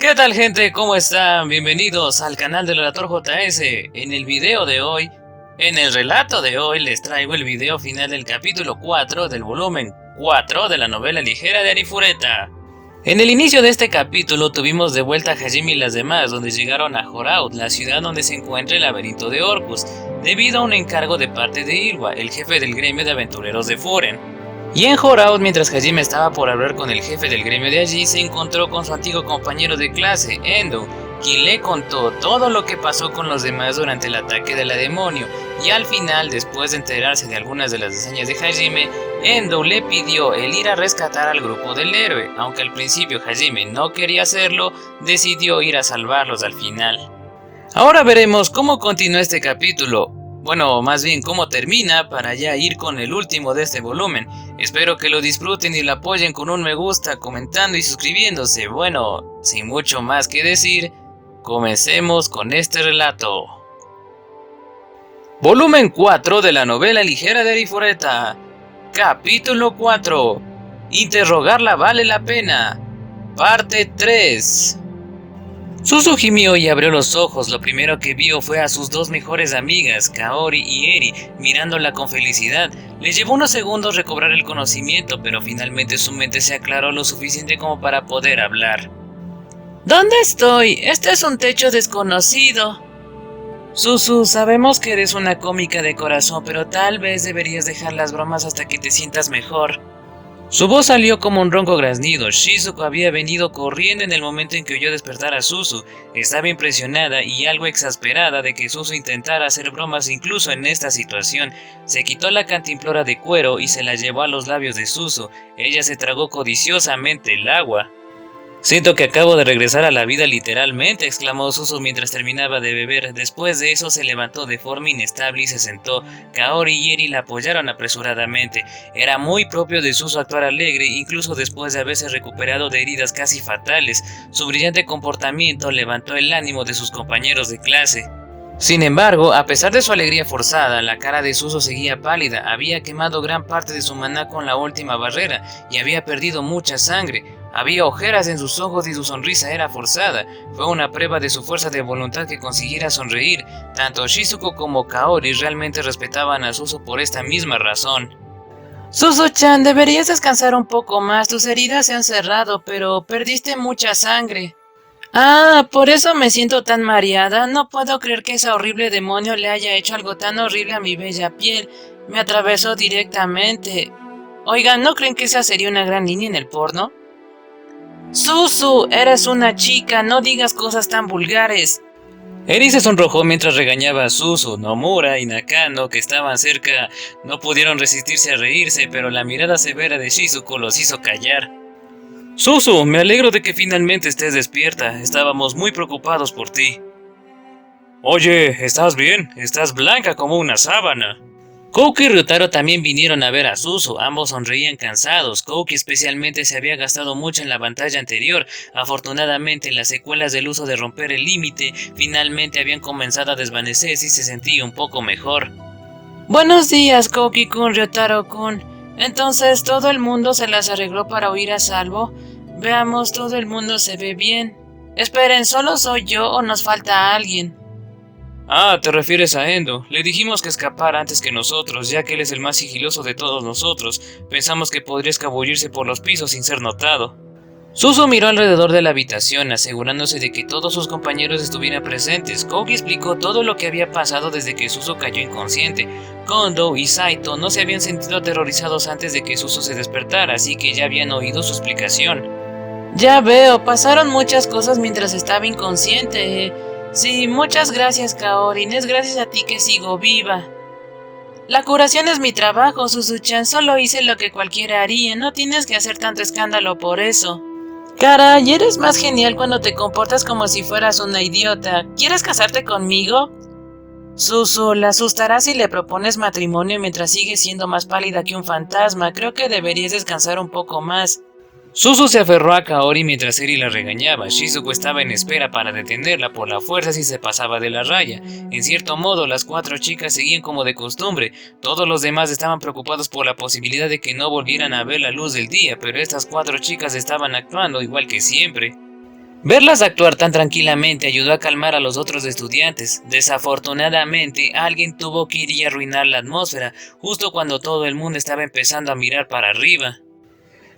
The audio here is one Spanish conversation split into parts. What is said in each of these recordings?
¿Qué tal, gente? ¿Cómo están? Bienvenidos al canal del Relator JS. En el relato de hoy les traigo el video final del capítulo 4 del volumen 4 de la novela ligera de Arifureta. En el inicio de este capítulo tuvimos de vuelta a Hajime y las demás, donde llegaron a Horaud, la ciudad donde se encuentra el laberinto de Orcus, debido a un encargo de parte de Ilwa, el jefe del gremio de aventureros de Furen. Y en Horaud, mientras Hajime estaba por hablar con el jefe del gremio de allí, se encontró con su antiguo compañero de clase, Endo, quien le contó todo lo que pasó con los demás durante el ataque de la demonio, y al final, después de enterarse de algunas de las hazañas de Hajime, Endo le pidió el ir a rescatar al grupo del héroe, aunque al principio Hajime no quería hacerlo, decidió ir a salvarlos al final. Ahora veremos cómo continúa este capítulo. Bueno, más bien cómo termina para ya ir con el último de este volumen. Espero que lo disfruten y lo apoyen con un me gusta, comentando y suscribiéndose. Bueno, sin mucho más que decir, comencemos con este relato. Volumen 4 de la novela ligera de Arifureta. Capítulo 4. Interrogarla vale la pena. Parte 3. Suzu gimió y abrió los ojos. Lo primero que vio fue a sus dos mejores amigas, Kaori y Eri, mirándola con felicidad. Le llevó unos segundos recobrar el conocimiento, pero finalmente su mente se aclaró lo suficiente como para poder hablar. ¿Dónde estoy? Este es un techo desconocido. Suzu, sabemos que eres una cómica de corazón, pero tal vez deberías dejar las bromas hasta que te sientas mejor. Su voz salió como un ronco graznido. Shizuko había venido corriendo en el momento en que oyó despertar a Suzu. Estaba impresionada y algo exasperada de que Suzu intentara hacer bromas incluso en esta situación. Se quitó la cantimplora de cuero y se la llevó a los labios de Suzu. Ella se tragó codiciosamente el agua. Siento que acabo de regresar a la vida literalmente, exclamó Suzu mientras terminaba de beber. Después de eso se levantó de forma inestable y se sentó. Kaori y Eri la apoyaron apresuradamente. Era muy propio de Suzu actuar alegre, incluso después de haberse recuperado de heridas casi fatales. Su brillante comportamiento levantó el ánimo de sus compañeros de clase. Sin embargo, a pesar de su alegría forzada, la cara de Suzu seguía pálida. Había quemado gran parte de su maná con la última barrera y había perdido mucha sangre. Había ojeras en sus ojos y su sonrisa era forzada. Fue una prueba de su fuerza de voluntad que consiguiera sonreír. Tanto Shizuko como Kaori realmente respetaban a Suzu por esta misma razón. Suzu-chan, deberías descansar un poco más. Tus heridas se han cerrado, pero perdiste mucha sangre. Ah, por eso me siento tan mareada. No puedo creer que ese horrible demonio le haya hecho algo tan horrible a mi bella piel. Me atravesó directamente. Oigan, ¿no creen que esa sería una gran línea en el porno? Suzu, eres una chica, no digas cosas tan vulgares. Eri se sonrojó mientras regañaba a Suzu. Nomura y Nakano, que estaban cerca, no pudieron resistirse a reírse, pero la mirada severa de Shizuko los hizo callar. Suzu, me alegro de que finalmente estés despierta. Estábamos muy preocupados por ti. Oye, ¿estás bien? Estás blanca como una sábana. Kouki y Ryotaro también vinieron a ver a Suzu. Ambos sonreían cansados. Kouki especialmente se había gastado mucho en la batalla anterior. Afortunadamente, las secuelas del uso de romper el límite finalmente habían comenzado a desvanecerse y se sentía un poco mejor. Buenos días, Kouki-kun, Ryotaro-kun. Entonces, ¿todo el mundo se las arregló para huir a salvo? Veamos, todo el mundo se ve bien. Esperen, ¿solo soy yo o nos falta alguien? Ah, te refieres a Endo. Le dijimos que escapara antes que nosotros, ya que él es el más sigiloso de todos nosotros. Pensamos que podría escabullirse por los pisos sin ser notado. Suzu miró alrededor de la habitación, asegurándose de que todos sus compañeros estuvieran presentes. Kouki explicó todo lo que había pasado desde que Suzu cayó inconsciente. Kondo y Saito no se habían sentido aterrorizados antes de que Suzu se despertara, así que ya habían oído su explicación. Ya veo, pasaron muchas cosas mientras estaba inconsciente. Sí, muchas gracias, Kaori. Es gracias a ti que sigo viva. La curación es mi trabajo, Suzu-chan. Solo hice lo que cualquiera haría. No tienes que hacer tanto escándalo por eso. Caray, eres más genial cuando te comportas como si fueras una idiota. ¿Quieres casarte conmigo? Suzu, la asustarás si le propones matrimonio mientras sigue siendo más pálida que un fantasma. Creo que deberías descansar un poco más. Suzu se aferró a Kaori mientras Eri la regañaba. Shizuko estaba en espera para detenerla por la fuerza si se pasaba de la raya. En cierto modo, las cuatro chicas seguían como de costumbre. Todos los demás estaban preocupados por la posibilidad de que no volvieran a ver la luz del día, pero estas cuatro chicas estaban actuando igual que siempre. Verlas actuar tan tranquilamente ayudó a calmar a los otros estudiantes. Desafortunadamente, alguien tuvo que ir y arruinar la atmósfera, justo cuando todo el mundo estaba empezando a mirar para arriba.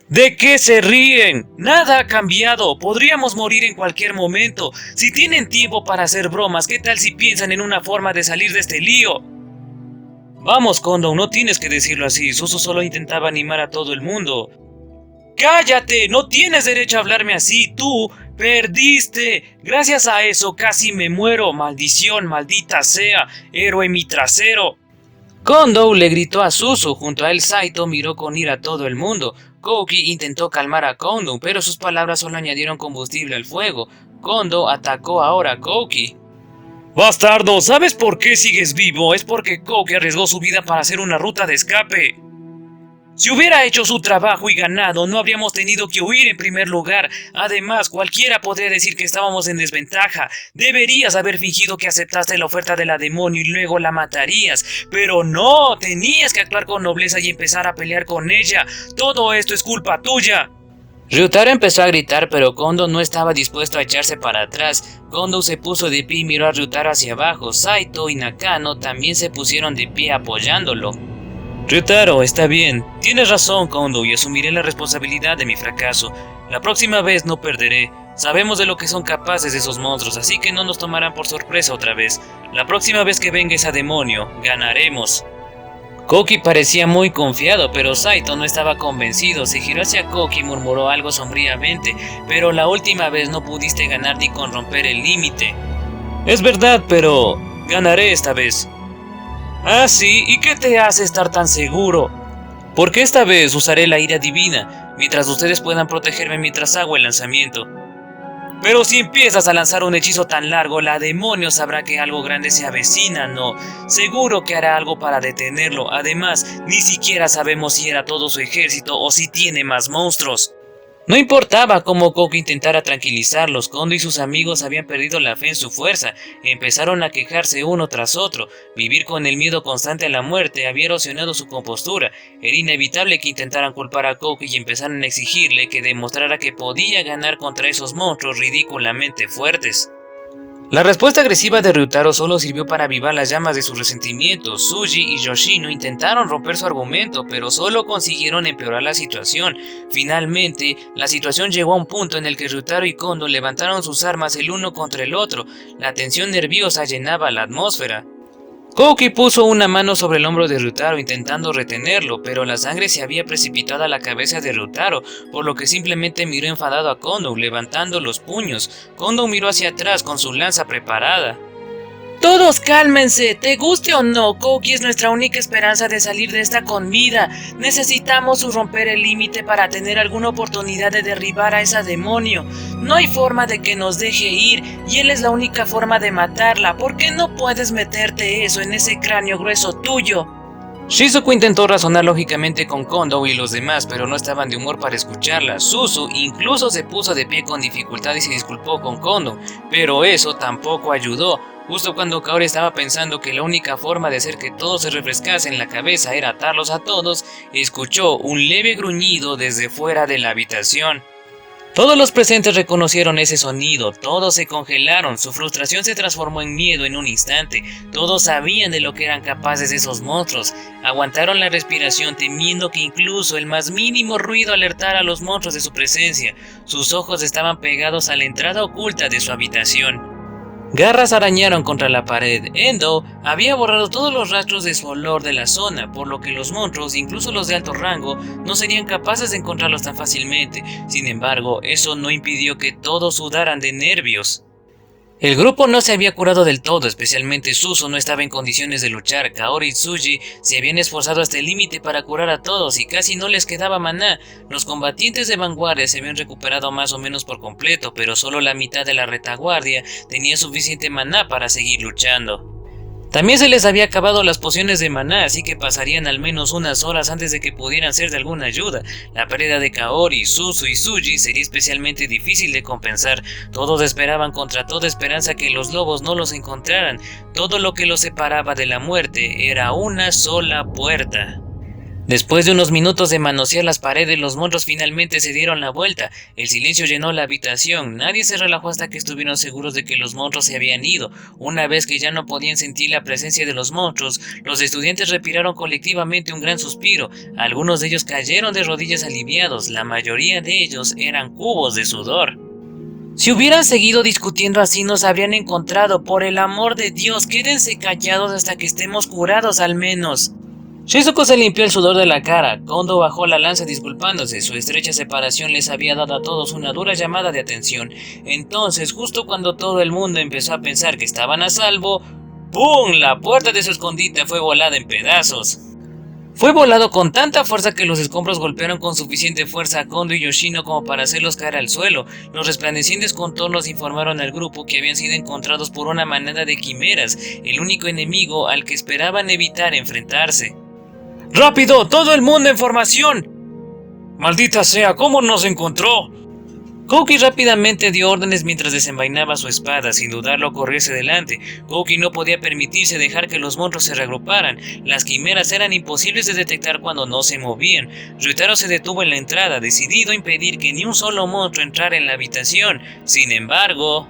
¿De qué se ríen? Nada ha cambiado. Podríamos morir en cualquier momento. Si tienen tiempo para hacer bromas, ¿qué tal si piensan en una forma de salir de este lío? Vamos, Kondo, no tienes que decirlo así. Suzu solo intentaba animar a todo el mundo. ¡Cállate! No tienes derecho a hablarme así. Tú perdiste. Gracias a eso casi me muero. Maldición, maldita sea. Héroe mi trasero. Kondo le gritó a Suzu. Junto a él Saito miró con ira a todo el mundo. Kouki intentó calmar a Kondo, pero sus palabras solo añadieron combustible al fuego. Kondo atacó ahora a Kouki. ¡Bastardo! ¿Sabes por qué sigues vivo? Es porque Kouki arriesgó su vida para hacer una ruta de escape. Si hubiera hecho su trabajo y ganado, no habríamos tenido que huir en primer lugar. Además, cualquiera podría decir que estábamos en desventaja. Deberías haber fingido que aceptaste la oferta de la demonio y luego la matarías. Pero no, tenías que actuar con nobleza y empezar a pelear con ella. Todo esto es culpa tuya. Ryutaro empezó a gritar, pero Kondo no estaba dispuesto a echarse para atrás. Kondo se puso de pie y miró a Ryutaro hacia abajo. Saito y Nakano también se pusieron de pie apoyándolo. Ryutaro, está bien. Tienes razón, Kondo, y asumiré la responsabilidad de mi fracaso. La próxima vez no perderé. Sabemos de lo que son capaces esos monstruos, así que no nos tomarán por sorpresa otra vez. La próxima vez que venga ese demonio, ganaremos. Kouki parecía muy confiado, pero Saito no estaba convencido. Se giró hacia Kouki y murmuró algo sombríamente. Pero la última vez no pudiste ganar ni con romper el límite. Es verdad, pero ganaré esta vez. Ah, sí, ¿y qué te hace estar tan seguro? Porque esta vez usaré la ira divina, mientras ustedes puedan protegerme mientras hago el lanzamiento. Pero si empiezas a lanzar un hechizo tan largo, la demonio sabrá que algo grande se avecina, ¿no? Seguro que hará algo para detenerlo. Además, ni siquiera sabemos si era todo su ejército o si tiene más monstruos. No importaba cómo Kouki intentara tranquilizarlos, Kondo y sus amigos habían perdido la fe en su fuerza, empezaron a quejarse uno tras otro. Vivir con el miedo constante a la muerte había erosionado su compostura. Era inevitable que intentaran culpar a Kouki y empezaran a exigirle que demostrara que podía ganar contra esos monstruos ridículamente fuertes. La respuesta agresiva de Ryutaro solo sirvió para avivar las llamas de su resentimiento. Tsuji y Yoshino intentaron romper su argumento, pero solo consiguieron empeorar la situación. Finalmente, la situación llegó a un punto en el que Ryutaro y Kondo levantaron sus armas el uno contra el otro. La tensión nerviosa llenaba la atmósfera. Kouki puso una mano sobre el hombro de Ryutaro intentando retenerlo, pero la sangre se había precipitado a la cabeza de Ryutaro, por lo que simplemente miró enfadado a Kondo, levantando los puños. Kondo miró hacia atrás con su lanza preparada. Todos cálmense, te guste o no, Kouki es nuestra única esperanza de salir de esta con vida. Necesitamos romper el límite para tener alguna oportunidad de derribar a esa demonio. No hay forma de que nos deje ir, y él es la única forma de matarla. ¿Por qué no puedes meterte eso en ese cráneo grueso tuyo? Shizuku intentó razonar lógicamente con Kondo y los demás, pero no estaban de humor para escucharla. Suzu incluso se puso de pie con dificultad y se disculpó con Kondo, pero eso tampoco ayudó. Justo cuando Kaori estaba pensando que la única forma de hacer que todo se refrescase en la cabeza era atarlos a todos, escuchó un leve gruñido desde fuera de la habitación. Todos los presentes reconocieron ese sonido, todos se congelaron, su frustración se transformó en miedo en un instante, todos sabían de lo que eran capaces esos monstruos, aguantaron la respiración temiendo que incluso el más mínimo ruido alertara a los monstruos de su presencia, sus ojos estaban pegados a la entrada oculta de su habitación. Garras arañaron contra la pared. Endo había borrado todos los rastros de su olor de la zona, por lo que los monstruos, incluso los de alto rango, no serían capaces de encontrarlos tan fácilmente. Sin embargo, eso no impidió que todos sudaran de nervios. El grupo no se había curado del todo, especialmente Suzu no estaba en condiciones de luchar. Kaori y Tsuji se habían esforzado hasta el límite para curar a todos y casi no les quedaba maná. Los combatientes de vanguardia se habían recuperado más o menos por completo, pero solo la mitad de la retaguardia tenía suficiente maná para seguir luchando. También se les había acabado las pociones de maná, así que pasarían al menos unas horas antes de que pudieran ser de alguna ayuda. La pérdida de Kaori, Suzu y Tsuji sería especialmente difícil de compensar. Todos esperaban contra toda esperanza que los lobos no los encontraran. Todo lo que los separaba de la muerte era una sola puerta. Después de unos minutos de manosear las paredes, los monstruos finalmente se dieron la vuelta. El silencio llenó la habitación. Nadie se relajó hasta que estuvieron seguros de que los monstruos se habían ido. Una vez que ya no podían sentir la presencia de los monstruos, los estudiantes respiraron colectivamente un gran suspiro. Algunos de ellos cayeron de rodillas aliviados. La mayoría de ellos eran cubos de sudor. Si hubieran seguido discutiendo así, nos habrían encontrado. Por el amor de Dios, quédense callados hasta que estemos curados al menos. Shizuko se limpió el sudor de la cara. Kondo bajó la lanza disculpándose. Su estrecha separación les había dado a todos una dura llamada de atención. Entonces, justo cuando todo el mundo empezó a pensar que estaban a salvo, ¡pum! La puerta de su escondite fue volada en pedazos. Fue volado con tanta fuerza que los escombros golpearon con suficiente fuerza a Kondo y Yoshino como para hacerlos caer al suelo. Los resplandecientes contornos informaron al grupo que habían sido encontrados por una manada de quimeras, el único enemigo al que esperaban evitar enfrentarse. ¡Rápido! ¡Todo el mundo en formación! ¡Maldita sea! ¿Cómo nos encontró? Kouki rápidamente dio órdenes mientras desenvainaba su espada, sin dudarlo corriese delante. Kouki no podía permitirse dejar que los monstruos se reagruparan. Las quimeras eran imposibles de detectar cuando no se movían. Ryutaro se detuvo en la entrada, decidido a impedir que ni un solo monstruo entrara en la habitación. Sin embargo,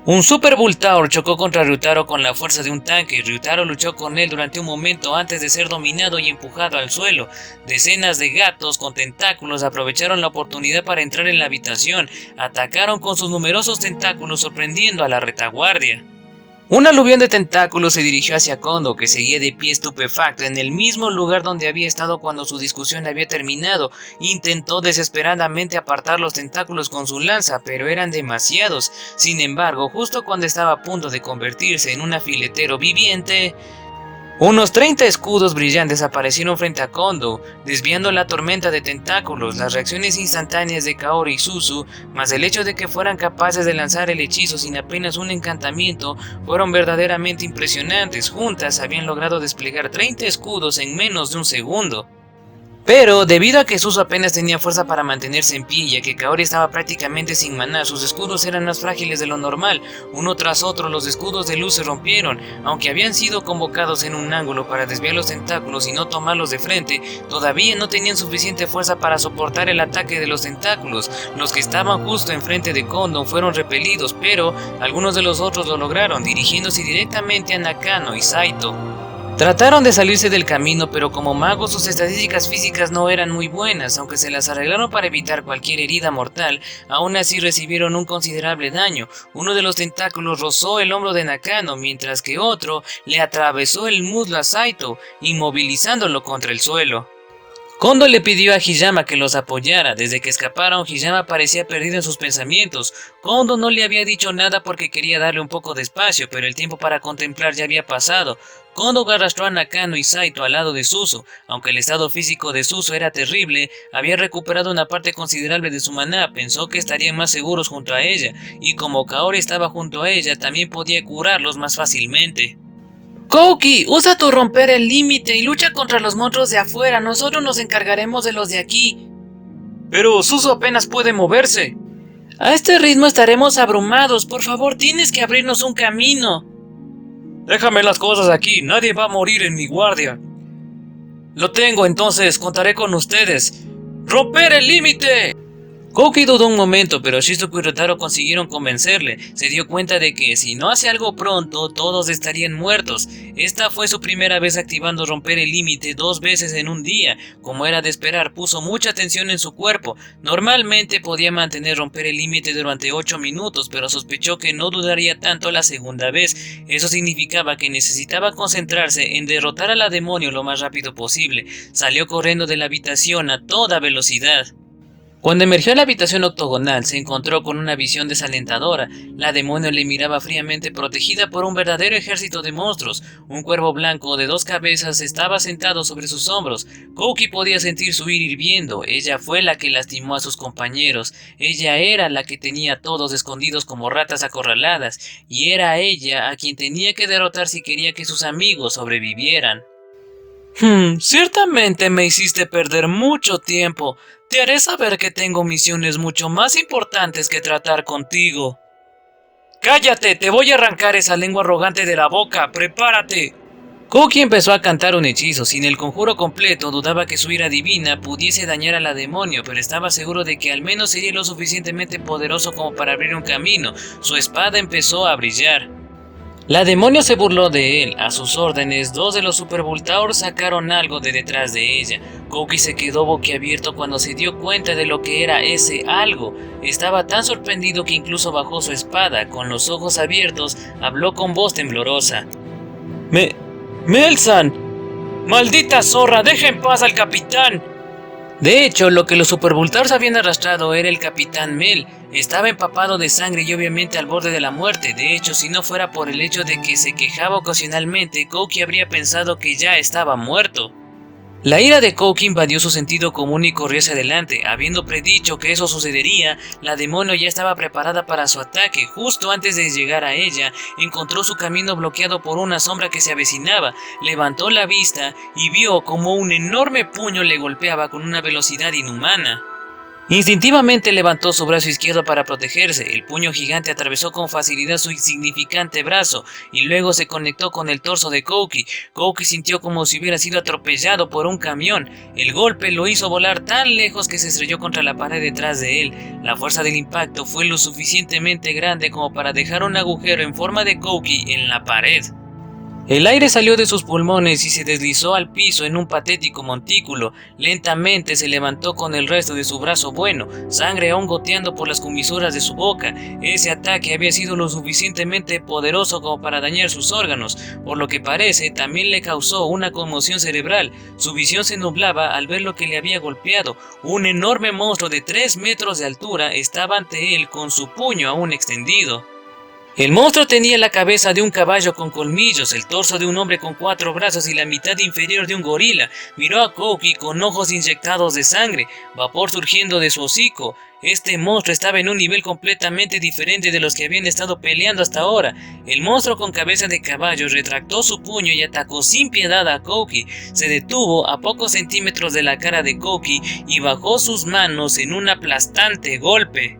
un Super Voltaur chocó contra Ryutaro con la fuerza de un tanque. Ryutaro luchó con él durante un momento antes de ser dominado y empujado al suelo. Decenas de gatos con tentáculos aprovecharon la oportunidad para entrar en la habitación. Atacaron con sus numerosos tentáculos, sorprendiendo a la retaguardia. Un aluvión de tentáculos se dirigió hacia Kondo, que seguía de pie estupefacto en el mismo lugar donde había estado cuando su discusión había terminado. Intentó desesperadamente apartar los tentáculos con su lanza, pero eran demasiados. Sin embargo, justo cuando estaba a punto de convertirse en un afiletero viviente, unos 30 escudos brillantes aparecieron frente a Kondo, desviando la tormenta de tentáculos. Las reacciones instantáneas de Kaori y Suzu, más el hecho de que fueran capaces de lanzar el hechizo sin apenas un encantamiento, fueron verdaderamente impresionantes. Juntas habían logrado desplegar 30 escudos en menos de un segundo. Pero, debido a que Suzu apenas tenía fuerza para mantenerse en pie y a que Kaori estaba prácticamente sin maná, sus escudos eran más frágiles de lo normal. Uno tras otro, los escudos de luz se rompieron. Aunque habían sido convocados en un ángulo para desviar los tentáculos y no tomarlos de frente, todavía no tenían suficiente fuerza para soportar el ataque de los tentáculos. Los que estaban justo enfrente de Kondo fueron repelidos, pero algunos de los otros lo lograron, dirigiéndose directamente a Nakano y Saito. Trataron de salirse del camino, pero como magos sus estadísticas físicas no eran muy buenas. Aunque se las arreglaron para evitar cualquier herida mortal, aún así recibieron un considerable daño. Uno de los tentáculos rozó el hombro de Nakano, mientras que otro le atravesó el muslo a Saito, inmovilizándolo contra el suelo. Kondo le pidió a Hiyama que los apoyara. Desde que escaparon, Hiyama parecía perdido en sus pensamientos. Kondo no le había dicho nada porque quería darle un poco de espacio, pero el tiempo para contemplar ya había pasado. Kondo arrastró a Nakano y Saito al lado de Suzu. Aunque el estado físico de Suzu era terrible, había recuperado una parte considerable de su maná. Pensó que estarían más seguros junto a ella, y como Kaori estaba junto a ella, también podía curarlos más fácilmente. Kouki, usa tu romper el límite y lucha contra los monstruos de afuera. Nosotros nos encargaremos de los de aquí. Pero Suzu apenas puede moverse. A este ritmo estaremos abrumados. Por favor, tienes que abrirnos un camino. Déjame las cosas aquí. Nadie va a morir en mi guardia. Lo tengo, entonces contaré con ustedes. ¡Romper el límite! Kouki dudó un momento, pero Shizuku y Ryutaro consiguieron convencerle. Se dio cuenta de que si no hace algo pronto, todos estarían muertos. Esta fue su primera vez activando romper el límite 2 veces en un día. Como era de esperar, puso mucha tensión en su cuerpo. Normalmente podía mantener romper el límite durante 8 minutos, pero sospechó que no duraría tanto la segunda vez. Eso significaba que necesitaba concentrarse en derrotar a la demonio lo más rápido posible. Salió corriendo de la habitación a toda velocidad. Cuando emergió a la habitación octogonal, se encontró con una visión desalentadora. La demonio le miraba fríamente, protegida por un verdadero ejército de monstruos. Un cuervo blanco de 2 cabezas estaba sentado sobre sus hombros. Kouki podía sentir su ira hirviendo. Ella fue la que lastimó a sus compañeros. Ella era la que tenía a todos escondidos como ratas acorraladas. Y era ella a quien tenía que derrotar si quería que sus amigos sobrevivieran. Ciertamente me hiciste perder mucho tiempo. Te haré saber que tengo misiones mucho más importantes que tratar contigo. ¡Cállate! Te voy a arrancar esa lengua arrogante de la boca. ¡Prepárate! Kouki empezó a cantar un hechizo. Sin el conjuro completo, dudaba que su ira divina pudiese dañar a la demonio, pero estaba seguro de que al menos sería lo suficientemente poderoso como para abrir un camino. Su espada empezó a brillar. La demonio se burló de él. A sus órdenes, 2 de los Super Voltaurs sacaron algo de detrás de ella. Kouki se quedó boquiabierto cuando se dio cuenta de lo que era ese algo. Estaba tan sorprendido que incluso bajó su espada. Con los ojos abiertos, habló con voz temblorosa. ¡Melsan! ¡Maldita zorra! ¡Deja en paz al capitán! De hecho, lo que los Super Voltaurs habían arrastrado era el Capitán Mel. Estaba empapado de sangre y obviamente al borde de la muerte. De hecho, si no fuera por el hecho de que se quejaba ocasionalmente, Kouki habría pensado que ya estaba muerto. La ira de Kouki invadió su sentido común y corrió hacia adelante. Habiendo predicho que eso sucedería, la demonio ya estaba preparada para su ataque. Justo antes de llegar a ella, encontró su camino bloqueado por una sombra que se avecinaba. Levantó la vista y vio como un enorme puño le golpeaba con una velocidad inhumana. Instintivamente levantó su brazo izquierdo para protegerse. El puño gigante atravesó con facilidad su insignificante brazo y luego se conectó con el torso de Kouki. Kouki sintió como si hubiera sido atropellado por un camión. El golpe lo hizo volar tan lejos que se estrelló contra la pared detrás de él. La fuerza del impacto fue lo suficientemente grande como para dejar un agujero en forma de Kouki en la pared. El aire salió de sus pulmones y se deslizó al piso en un patético montículo. Lentamente se levantó con el resto de su brazo bueno, sangre aún goteando por las comisuras de su boca. Ese ataque había sido lo suficientemente poderoso como para dañar sus órganos, por lo que parece también le causó una conmoción cerebral. Su visión se nublaba al ver lo que le había golpeado. Un enorme monstruo de 3 metros de altura estaba ante él con su puño aún extendido. El monstruo tenía la cabeza de un caballo con colmillos, el torso de un hombre con 4 brazos y la mitad inferior de un gorila. Miró a Kouki con ojos inyectados de sangre, vapor surgiendo de su hocico. Este monstruo estaba en un nivel completamente diferente de los que habían estado peleando hasta ahora. El monstruo con cabeza de caballo retractó su puño y atacó sin piedad a Kouki. Se detuvo a pocos centímetros de la cara de Kouki y bajó sus manos en un aplastante golpe.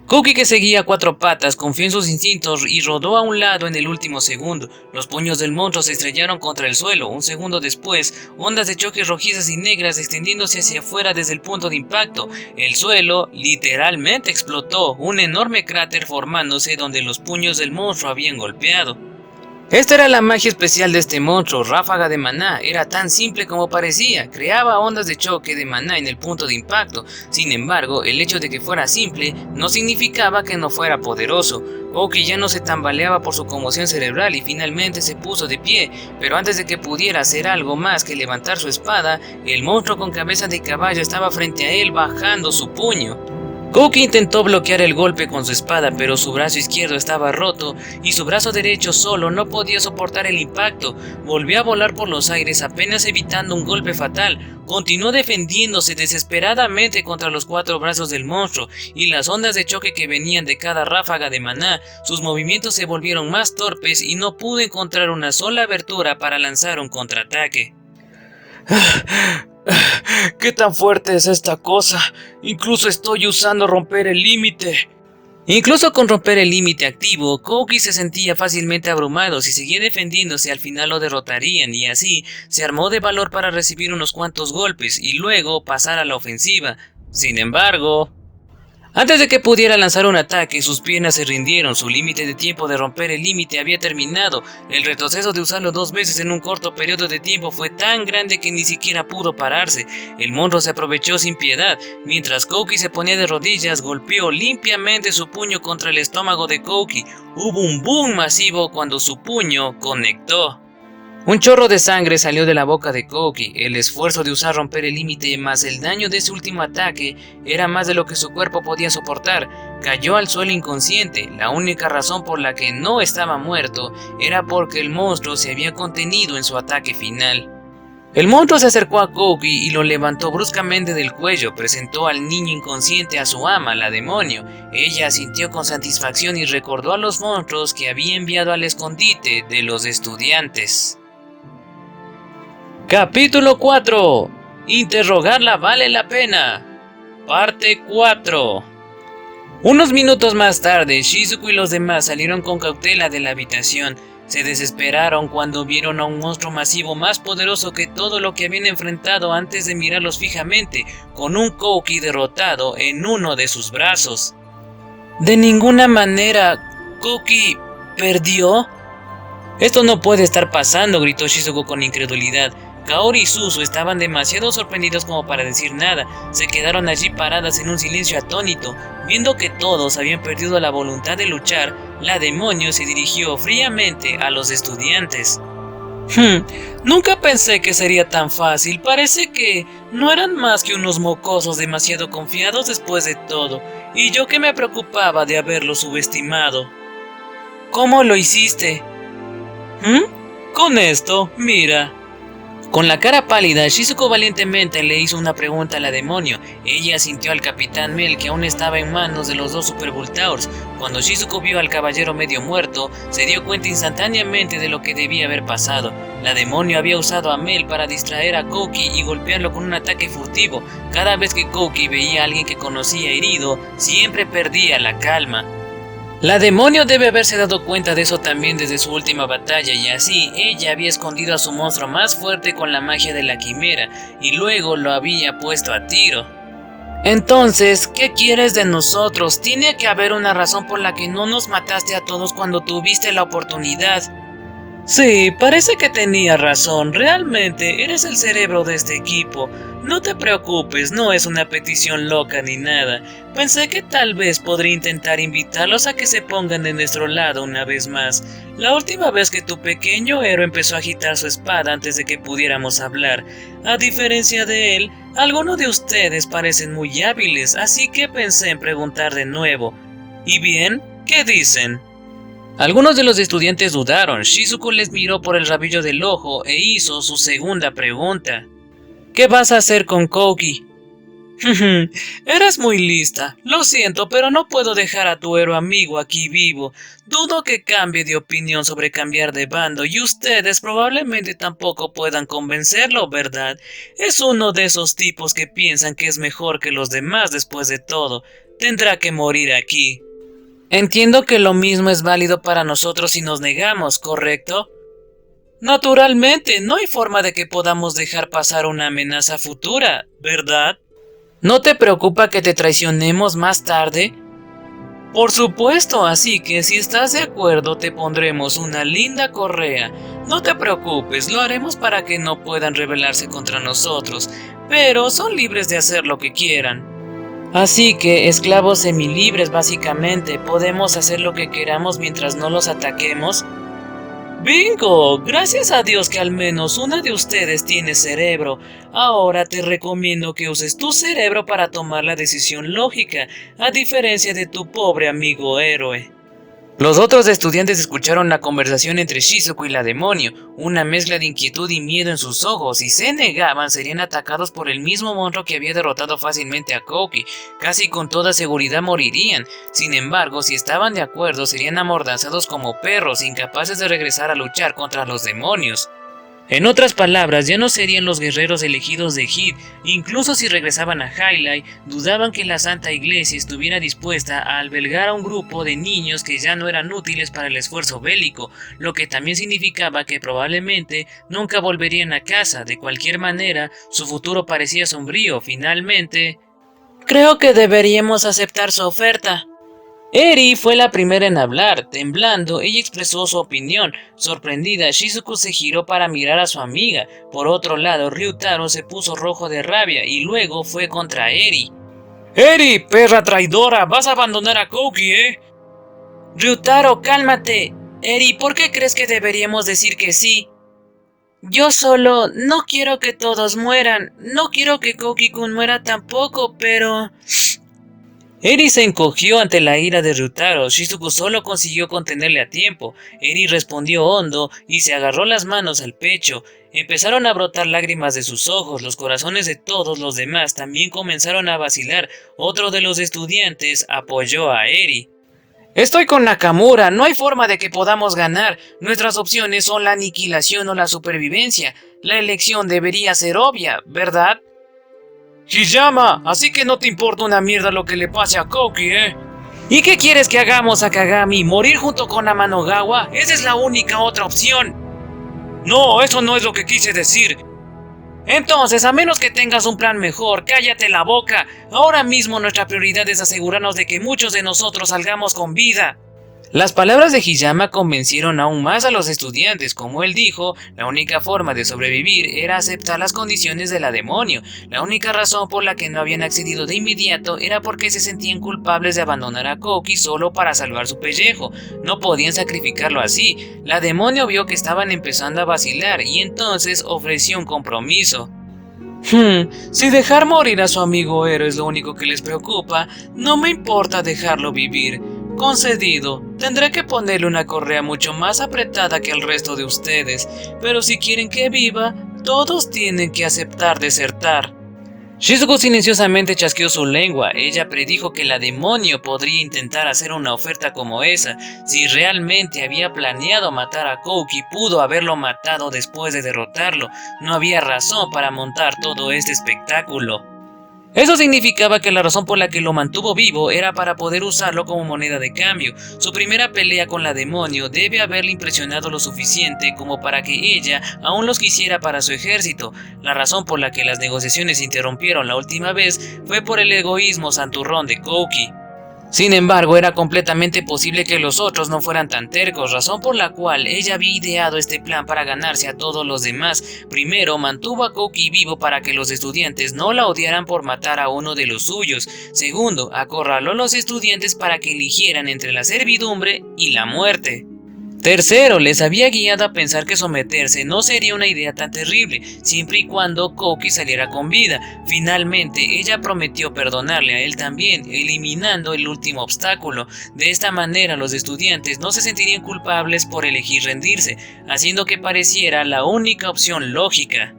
Kouki, que seguía a 4 patas, confió en sus instintos y rodó a un lado en el último segundo. Los puños del monstruo se estrellaron contra el suelo. Un segundo después, ondas de choque rojizas y negras extendiéndose hacia afuera desde el punto de impacto. El suelo literalmente explotó, un enorme cráter formándose donde los puños del monstruo habían golpeado. Esta era la magia especial de este monstruo, ráfaga de maná. Era tan simple como parecía, creaba ondas de choque de maná en el punto de impacto. Sin embargo, el hecho de que fuera simple no significaba que no fuera poderoso. Kouki ya no se tambaleaba por su conmoción cerebral y finalmente se puso de pie, pero antes de que pudiera hacer algo más que levantar su espada, el monstruo con cabeza de caballo estaba frente a él bajando su puño. Kouki intentó bloquear el golpe con su espada, pero su brazo izquierdo estaba roto y su brazo derecho solo no podía soportar el impacto. Volvió a volar por los aires apenas evitando un golpe fatal. Continuó defendiéndose desesperadamente contra los 4 brazos del monstruo y las ondas de choque que venían de cada ráfaga de maná. Sus movimientos se volvieron más torpes y no pudo encontrar una sola abertura para lanzar un contraataque. ¿Qué tan fuerte es esta cosa? Incluso estoy usando romper el límite. Incluso con romper el límite activo, Kouki se sentía fácilmente abrumado. Si seguía defendiéndose, al final lo derrotarían, y así se armó de valor para recibir unos cuantos golpes y luego pasar a la ofensiva. Sin embargo, antes de que pudiera lanzar un ataque, sus piernas se rindieron. Su límite de tiempo de romper el límite había terminado. El retroceso de usarlo 2 veces en un corto periodo de tiempo fue tan grande que ni siquiera pudo pararse. El monstruo se aprovechó sin piedad. Mientras Kouki se ponía de rodillas, golpeó limpiamente su puño contra el estómago de Kouki. Hubo un boom masivo cuando su puño conectó. Un chorro de sangre salió de la boca de Kouki. El esfuerzo de usar romper el límite más el daño de ese último ataque era más de lo que su cuerpo podía soportar. Cayó al suelo inconsciente. La única razón por la que no estaba muerto era porque el monstruo se había contenido en su ataque final. El monstruo se acercó a Kouki y lo levantó bruscamente del cuello. Presentó al niño inconsciente a su ama, la demonio. Ella sintió con satisfacción y recordó a los monstruos que había enviado al escondite de los estudiantes. Capítulo 4. Interrogarla vale la pena. Parte 4. Unos minutos más tarde, Shizuku y los demás salieron con cautela de la habitación. Se desesperaron cuando vieron a un monstruo masivo más poderoso que todo lo que habían enfrentado antes de mirarlos fijamente, con un Kouki derrotado en uno de sus brazos. De ninguna manera, ¿Kouki perdió? Esto no puede estar pasando, gritó Shizuku con incredulidad. Kaori y Suzu estaban demasiado sorprendidos como para decir nada. Se quedaron allí paradas en un silencio atónito. Viendo que todos habían perdido la voluntad de luchar, la demonio se dirigió fríamente a los estudiantes. Nunca pensé que sería tan fácil. Parece que no eran más que unos mocosos demasiado confiados después de todo. Y yo que me preocupaba de haberlos subestimado. ¿Cómo lo hiciste? Con esto, mira. Con la cara pálida, Shizuku valientemente le hizo una pregunta a la demonio. Ella asintió al Capitán Mel, que aún estaba en manos de los dos Super Voltaurs. Cuando Shizuku vio al caballero medio muerto, se dio cuenta instantáneamente de lo que debía haber pasado. La demonio había usado a Mel para distraer a Kouki y golpearlo con un ataque furtivo. Cada vez que Kouki veía a alguien que conocía herido, siempre perdía la calma. La demonio debe haberse dado cuenta de eso también desde su última batalla, y así ella había escondido a su monstruo más fuerte con la magia de la quimera y luego lo había puesto a tiro. Entonces, ¿qué quieres de nosotros? Tiene que haber una razón por la que no nos mataste a todos cuando tuviste la oportunidad. Sí, parece que tenía razón. Realmente eres el cerebro de este equipo. No te preocupes, no es una petición loca ni nada. Pensé que tal vez podría intentar invitarlos a que se pongan de nuestro lado una vez más. La última vez que tu pequeño héroe empezó a agitar su espada antes de que pudiéramos hablar. A diferencia de él, algunos de ustedes parecen muy hábiles, así que pensé en preguntar de nuevo. ¿Y bien? ¿Qué dicen? Algunos de los estudiantes dudaron. Shizuku les miró por el rabillo del ojo e hizo su segunda pregunta. ¿Qué vas a hacer con Kouki? Eres muy lista. Lo siento, pero no puedo dejar a tu héroe amigo aquí vivo. Dudo que cambie de opinión sobre cambiar de bando y ustedes probablemente tampoco puedan convencerlo, ¿verdad? Es uno de esos tipos que piensan que es mejor que los demás después de todo. Tendrá que morir aquí. Entiendo que lo mismo es válido para nosotros si nos negamos, ¿correcto? Naturalmente, no hay forma de que podamos dejar pasar una amenaza futura, ¿verdad? ¿No te preocupa que te traicionemos más tarde? Por supuesto, así que si estás de acuerdo te pondremos una linda correa. No te preocupes, lo haremos para que no puedan rebelarse contra nosotros, pero son libres de hacer lo que quieran. Así que, esclavos semilibres básicamente, ¿podemos hacer lo que queramos mientras no los ataquemos? ¡Bingo! Gracias a Dios que al menos una de ustedes tiene cerebro. Ahora te recomiendo que uses tu cerebro para tomar la decisión lógica, a diferencia de tu pobre amigo héroe. Los otros estudiantes escucharon la conversación entre Shizuku y la demonio, una mezcla de inquietud y miedo en sus ojos. Si se negaban, serían atacados por el mismo monstruo que había derrotado fácilmente a Kouki. Casi con toda seguridad morirían. Sin embargo, si estaban de acuerdo, serían amordazados como perros, incapaces de regresar a luchar contra los demonios. En otras palabras, ya no serían los guerreros elegidos de Hit. Incluso si regresaban a Highlight, dudaban que la Santa Iglesia estuviera dispuesta a albergar a un grupo de niños que ya no eran útiles para el esfuerzo bélico, lo que también significaba que probablemente nunca volverían a casa. De cualquier manera, su futuro parecía sombrío. Finalmente, creo que deberíamos aceptar su oferta. Eri fue la primera en hablar. Temblando, ella expresó su opinión. Sorprendida, Shizuku se giró para mirar a su amiga. Por otro lado, Ryutaro se puso rojo de rabia y luego fue contra Eri. ¡Eri, perra traidora! ¡Vas a abandonar a Kouki, eh! Ryutaro, cálmate. Eri, ¿por qué crees que deberíamos decir que sí? Yo solo no quiero que todos mueran. No quiero que Kouki-kun muera tampoco, pero... Eri se encogió ante la ira de Ryutaro. Shizuku solo consiguió contenerle a tiempo. Eri respondió hondo y se agarró las manos al pecho. Empezaron a brotar lágrimas de sus ojos. Los corazones de todos los demás también comenzaron a vacilar. Otro de los estudiantes apoyó a Eri. Estoy con Nakamura. No hay forma de que podamos ganar. Nuestras opciones son la aniquilación o la supervivencia. La elección debería ser obvia, ¿verdad? Hiyama, así que no te importa una mierda lo que le pase a Kouki, ¿eh? ¿Y qué quieres que hagamos, Akagami? ¿Morir junto con Amanogawa? Esa es la única otra opción. No, eso no es lo que quise decir. Entonces, a menos que tengas un plan mejor, cállate la boca. Ahora mismo nuestra prioridad es asegurarnos de que muchos de nosotros salgamos con vida. Las palabras de Hiyama convencieron aún más a los estudiantes. Como él dijo, la única forma de sobrevivir era aceptar las condiciones de la demonio. La única razón por la que no habían accedido de inmediato era porque se sentían culpables de abandonar a Kouki solo para salvar su pellejo. No podían sacrificarlo así. La demonio vio que estaban empezando a vacilar y entonces ofreció un compromiso. Si dejar morir a su amigo héroe es lo único que les preocupa, no me importa dejarlo vivir. Concedido, tendré que ponerle una correa mucho más apretada que al resto de ustedes, pero si quieren que viva, todos tienen que aceptar desertar. Shizuku silenciosamente chasqueó su lengua. Ella predijo que la demonio podría intentar hacer una oferta como esa. Si realmente había planeado matar a Kouki, pudo haberlo matado después de derrotarlo. No había razón para montar todo este espectáculo. Eso significaba que la razón por la que lo mantuvo vivo era para poder usarlo como moneda de cambio. Su primera pelea con la demonio debe haberle impresionado lo suficiente como para que ella aún los quisiera para su ejército. La razón por la que las negociaciones se interrumpieron la última vez fue por el egoísmo santurrón de Kouki. Sin embargo, era completamente posible que los otros no fueran tan tercos, razón por la cual ella había ideado este plan para ganarse a todos los demás. Primero, mantuvo a Kouki vivo para que los estudiantes no la odiaran por matar a uno de los suyos. Segundo, acorraló a los estudiantes para que eligieran entre la servidumbre y la muerte. Tercero, les había guiado a pensar que someterse no sería una idea tan terrible, siempre y cuando Kouki saliera con vida. Finalmente, ella prometió perdonarle a él también, eliminando el último obstáculo. De esta manera, los estudiantes no se sentirían culpables por elegir rendirse, haciendo que pareciera la única opción lógica.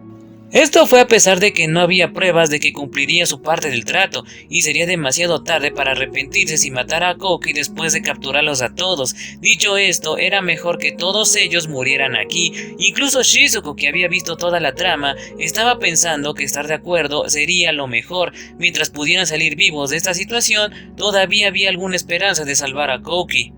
Esto fue a pesar de que no había pruebas de que cumpliría su parte del trato, y sería demasiado tarde para arrepentirse si matara a Kouki después de capturarlos a todos. Dicho esto, era mejor que todos ellos murieran aquí. Incluso Shizuku, que había visto toda la trama, estaba pensando que estar de acuerdo sería lo mejor. Mientras pudieran salir vivos de esta situación, todavía había alguna esperanza de salvar a Kouki.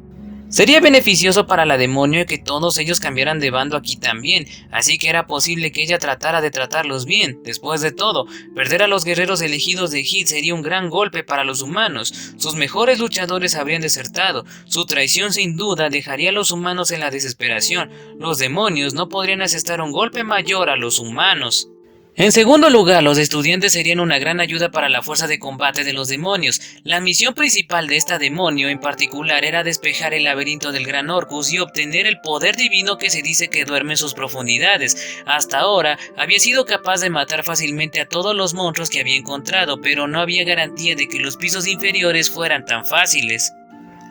Sería beneficioso para la demonio que todos ellos cambiaran de bando aquí también, así que era posible que ella tratara de tratarlos bien. Después de todo, perder a los guerreros elegidos de Hit sería un gran golpe para los humanos. Sus mejores luchadores habrían desertado. Su traición sin duda dejaría a los humanos en la desesperación. Los demonios no podrían asestar un golpe mayor a los humanos. En segundo lugar, los estudiantes serían una gran ayuda para la fuerza de combate de los demonios. La misión principal de esta demonio en particular era despejar el laberinto del Gran Orcus y obtener el poder divino que se dice que duerme en sus profundidades. Hasta ahora, había sido capaz de matar fácilmente a todos los monstruos que había encontrado, pero no había garantía de que los pisos inferiores fueran tan fáciles.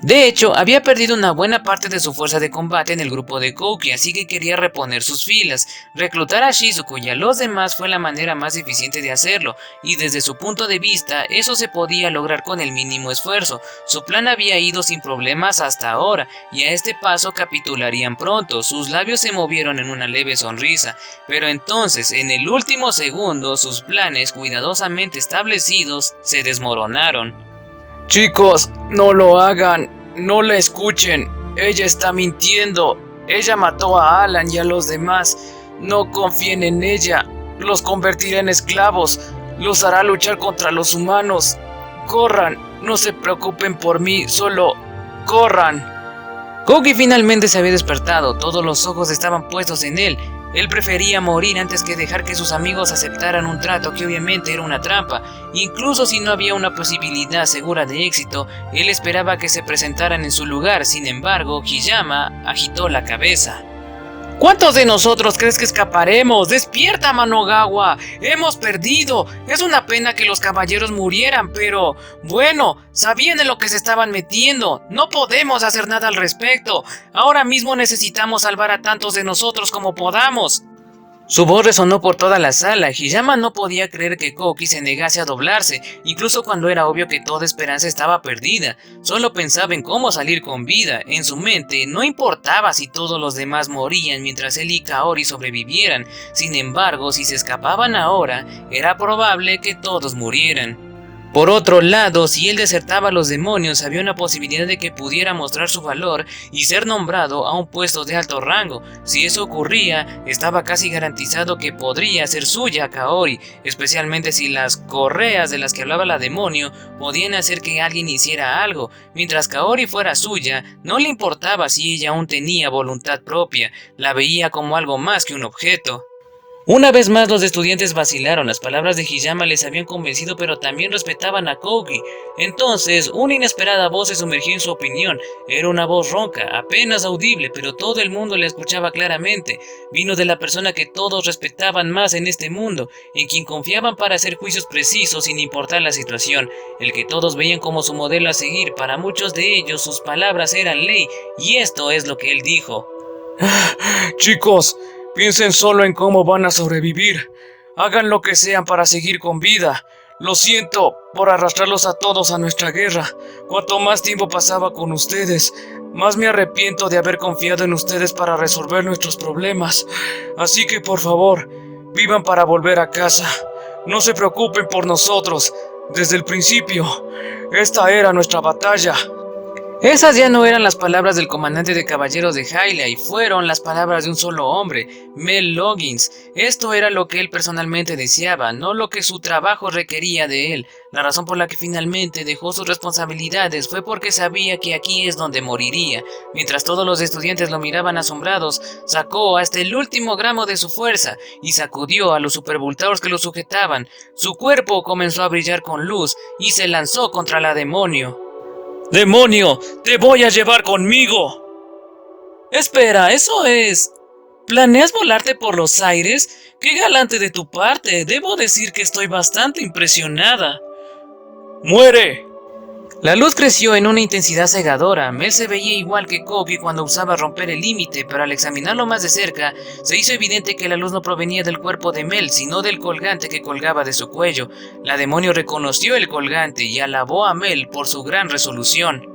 De hecho, había perdido una buena parte de su fuerza de combate en el grupo de Kouki, así que quería reponer sus filas. Reclutar a Shizuku y a los demás fue la manera más eficiente de hacerlo, y desde su punto de vista, eso se podía lograr con el mínimo esfuerzo. Su plan había ido sin problemas hasta ahora, y a este paso capitularían pronto. Sus labios se movieron en una leve sonrisa, pero entonces, en el último segundo, sus planes cuidadosamente establecidos se desmoronaron. Chicos, no lo hagan, no la escuchen, ella está mintiendo, ella mató a Alan y a los demás, no confíen en ella, los convertirá en esclavos, los hará luchar contra los humanos, corran, no se preocupen por mí, solo corran. Kouki finalmente se había despertado, todos los ojos estaban puestos en él. Él prefería morir antes que dejar que sus amigos aceptaran un trato que obviamente era una trampa. Incluso si no había una posibilidad segura de éxito, él esperaba que se presentaran en su lugar. Sin embargo, Hiyama agitó la cabeza. ¿Cuántos de nosotros crees que escaparemos? ¡Despierta, Amanogawa! ¡Hemos perdido! Es una pena que los caballeros murieran, pero... bueno, sabían en lo que se estaban metiendo. No podemos hacer nada al respecto. Ahora mismo necesitamos salvar a tantos de nosotros como podamos. Su voz resonó por toda la sala. Hiyama no podía creer que Kouki se negase a doblarse, incluso cuando era obvio que toda esperanza estaba perdida. Solo pensaba en cómo salir con vida. En su mente no importaba si todos los demás morían mientras él y Kaori sobrevivieran. Sin embargo, si se escapaban ahora, era probable que todos murieran. Por otro lado, si él desertaba a los demonios, había una posibilidad de que pudiera mostrar su valor y ser nombrado a un puesto de alto rango. Si eso ocurría, estaba casi garantizado que podría ser suya Kaori, especialmente si las correas de las que hablaba la demonio podían hacer que alguien hiciera algo. Mientras Kaori fuera suya, no le importaba si ella aún tenía voluntad propia, la veía como algo más que un objeto. Una vez más los estudiantes vacilaron, las palabras de Hiyama les habían convencido pero también respetaban a Kouki. Entonces, una inesperada voz se sumergió en su opinión. Era una voz ronca, apenas audible, pero todo el mundo la escuchaba claramente. Vino de la persona que todos respetaban más en este mundo, en quien confiaban para hacer juicios precisos sin importar la situación, el que todos veían como su modelo a seguir. Para muchos de ellos sus palabras eran ley, y esto es lo que él dijo. Chicos, piensen solo en cómo van a sobrevivir. Hagan lo que sean para seguir con vida. Lo siento por arrastrarlos a todos a nuestra guerra. Cuanto más tiempo pasaba con ustedes, más me arrepiento de haber confiado en ustedes para resolver nuestros problemas. Así que por favor, vivan para volver a casa. No se preocupen por nosotros. Desde el principio, esta era nuestra batalla. Esas ya no eran las palabras del comandante de caballeros de Hylia, fueron las palabras de un solo hombre, Mel Loggins. Esto era lo que él personalmente deseaba, no lo que su trabajo requería de él. La razón por la que finalmente dejó sus responsabilidades fue porque sabía que aquí es donde moriría. Mientras todos los estudiantes lo miraban asombrados, sacó hasta el último gramo de su fuerza y sacudió a los supervoltados que lo sujetaban. Su cuerpo comenzó a brillar con luz y se lanzó contra la demonio. ¡Demonio! ¡Te voy a llevar conmigo! Espera, ¿eso es? ¿Planeas volarte por los aires? ¡Qué galante de tu parte! Debo decir que estoy bastante impresionada. ¡Muere! La luz creció en una intensidad cegadora. Mel se veía igual que Kouki cuando usaba romper el límite, pero al examinarlo más de cerca, se hizo evidente que la luz no provenía del cuerpo de Mel, sino del colgante que colgaba de su cuello. La demonio reconoció el colgante y alabó a Mel por su gran resolución.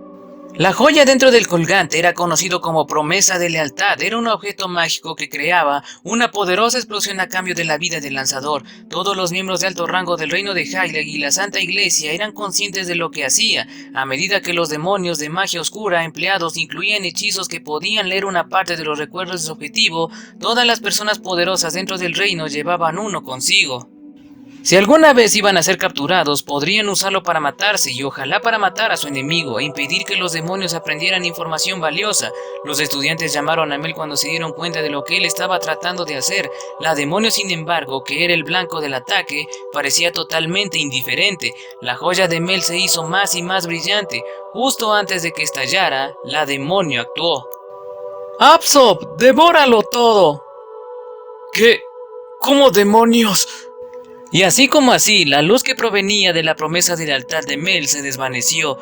La joya dentro del colgante era conocido como promesa de lealtad. Era un objeto mágico que creaba una poderosa explosión a cambio de la vida del lanzador. Todos los miembros de alto rango del reino de Hylia y la Santa Iglesia eran conscientes de lo que hacía. A medida que los demonios de magia oscura empleados incluían hechizos que podían leer una parte de los recuerdos de su objetivo, todas las personas poderosas dentro del reino llevaban uno consigo. Si alguna vez iban a ser capturados, podrían usarlo para matarse y ojalá para matar a su enemigo e impedir que los demonios aprendieran información valiosa. Los estudiantes llamaron a Mel cuando se dieron cuenta de lo que él estaba tratando de hacer. La demonio, sin embargo, que era el blanco del ataque, parecía totalmente indiferente. La joya de Mel se hizo más y más brillante. Justo antes de que estallara, la demonio actuó. ¡Absop! ¡Devóralo todo! ¿Qué? ¿Cómo demonios? Y así como así, la luz que provenía de la promesa de lealtad de Mel se desvaneció.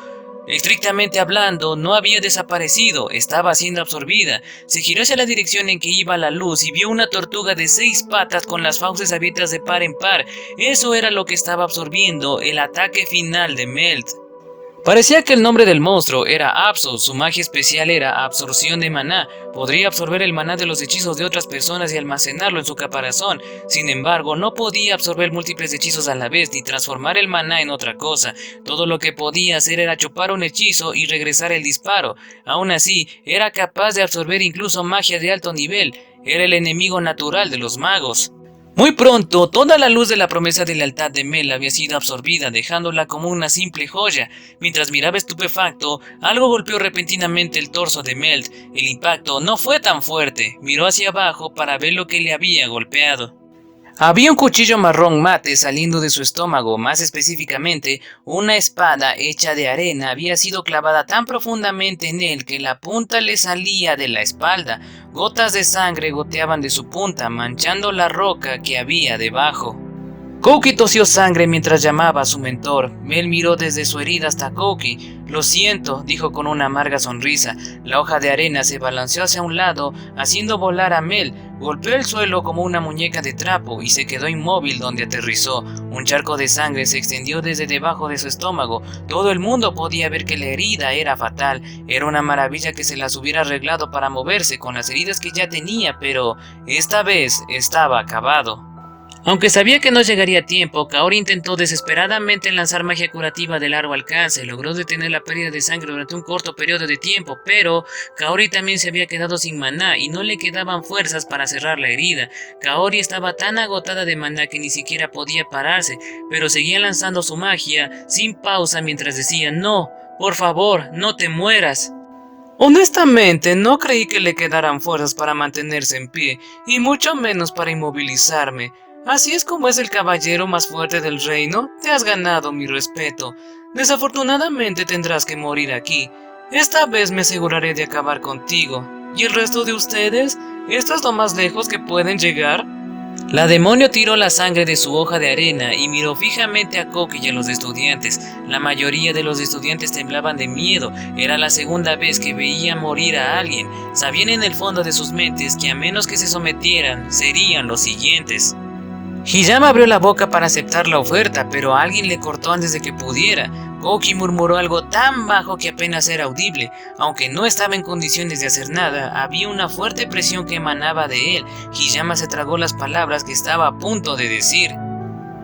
Estrictamente hablando, no había desaparecido, estaba siendo absorbida. Se giró hacia la dirección en que iba la luz y vio una tortuga de 6 patas con las fauces abiertas de par en par. Eso era lo que estaba absorbiendo el ataque final de Melt. Parecía que el nombre del monstruo era Abso, su magia especial era absorción de maná. Podría absorber el maná de los hechizos de otras personas y almacenarlo en su caparazón. Sin embargo, no podía absorber múltiples hechizos a la vez ni transformar el maná en otra cosa. Todo lo que podía hacer era chupar un hechizo y regresar el disparo. Aún así, era capaz de absorber incluso magia de alto nivel. Era el enemigo natural de los magos. Muy pronto, toda la luz de la promesa de lealtad de Mel había sido absorbida, dejándola como una simple joya. Mientras miraba estupefacto, algo golpeó repentinamente el torso de Mel. El impacto no fue tan fuerte. Miró hacia abajo para ver lo que le había golpeado. Había un cuchillo marrón mate saliendo de su estómago, más específicamente, una espada hecha de arena había sido clavada tan profundamente en él que la punta le salía de la espalda. Gotas de sangre goteaban de su punta, manchando la roca que había debajo. Kouki tosió sangre mientras llamaba a su mentor. Mel miró desde su herida hasta Kouki. «Lo siento», dijo con una amarga sonrisa. La hoja de arena se balanceó hacia un lado, haciendo volar a Mel. Golpeó el suelo como una muñeca de trapo y se quedó inmóvil donde aterrizó. Un charco de sangre se extendió desde debajo de su estómago. Todo el mundo podía ver que la herida era fatal. Era una maravilla que se las hubiera arreglado para moverse con las heridas que ya tenía, pero esta vez estaba acabado. Aunque sabía que no llegaría a tiempo, Kaori intentó desesperadamente lanzar magia curativa de largo alcance. Logró detener la pérdida de sangre durante un corto periodo de tiempo, pero Kaori también se había quedado sin maná y no le quedaban fuerzas para cerrar la herida. Kaori estaba tan agotada de maná que ni siquiera podía pararse, pero seguía lanzando su magia sin pausa mientras decía: no, por favor, no te mueras. Honestamente, no creí que le quedaran fuerzas para mantenerse en pie, y mucho menos para inmovilizarme. Así es como es el caballero más fuerte del reino. Te has ganado mi respeto. Desafortunadamente tendrás que morir aquí. Esta vez me aseguraré de acabar contigo. ¿Y el resto de ustedes? ¿Esto es lo más lejos que pueden llegar? La demonio tiró la sangre de su hoja de arena y miró fijamente a Koki y a los estudiantes. La mayoría de los estudiantes temblaban de miedo. Era la segunda vez que veían morir a alguien. Sabían en el fondo de sus mentes que a menos que se sometieran, serían los siguientes. Hiyama abrió la boca para aceptar la oferta, pero alguien le cortó antes de que pudiera. Koki murmuró algo tan bajo que apenas era audible. Aunque no estaba en condiciones de hacer nada, había una fuerte presión que emanaba de él. Hiyama se tragó las palabras que estaba a punto de decir.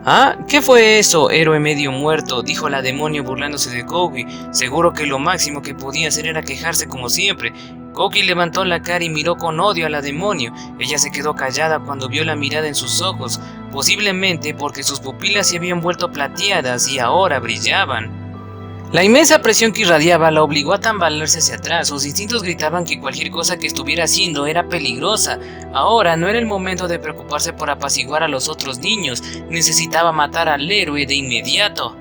«¿Ah? ¿Qué fue eso, héroe medio muerto?», dijo la demonio burlándose de Koki. Seguro que lo máximo que podía hacer era quejarse como siempre. Koki levantó la cara y miró con odio a la demonio. Ella se quedó callada cuando vio la mirada en sus ojos, posiblemente porque sus pupilas se habían vuelto plateadas y ahora brillaban. La inmensa presión que irradiaba la obligó a tambalearse hacia atrás. Sus instintos gritaban que cualquier cosa que estuviera haciendo era peligrosa. Ahora no era el momento de preocuparse por apaciguar a los otros niños. Necesitaba matar al héroe de inmediato.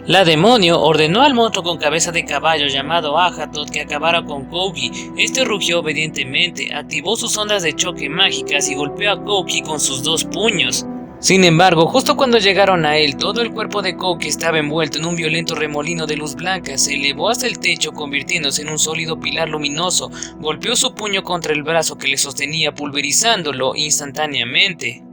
La demonio ordenó al monstruo con cabeza de caballo llamado Ajatot que acabara con Koki. Este rugió obedientemente, activó sus ondas de choque mágicas y golpeó a Koki con sus dos puños. Sin embargo, justo cuando llegaron a él, todo el cuerpo de Koki estaba envuelto en un violento remolino de luz blanca. Se elevó hasta el techo, convirtiéndose en un sólido pilar luminoso. Golpeó su puño contra el brazo que le sostenía, pulverizándolo instantáneamente.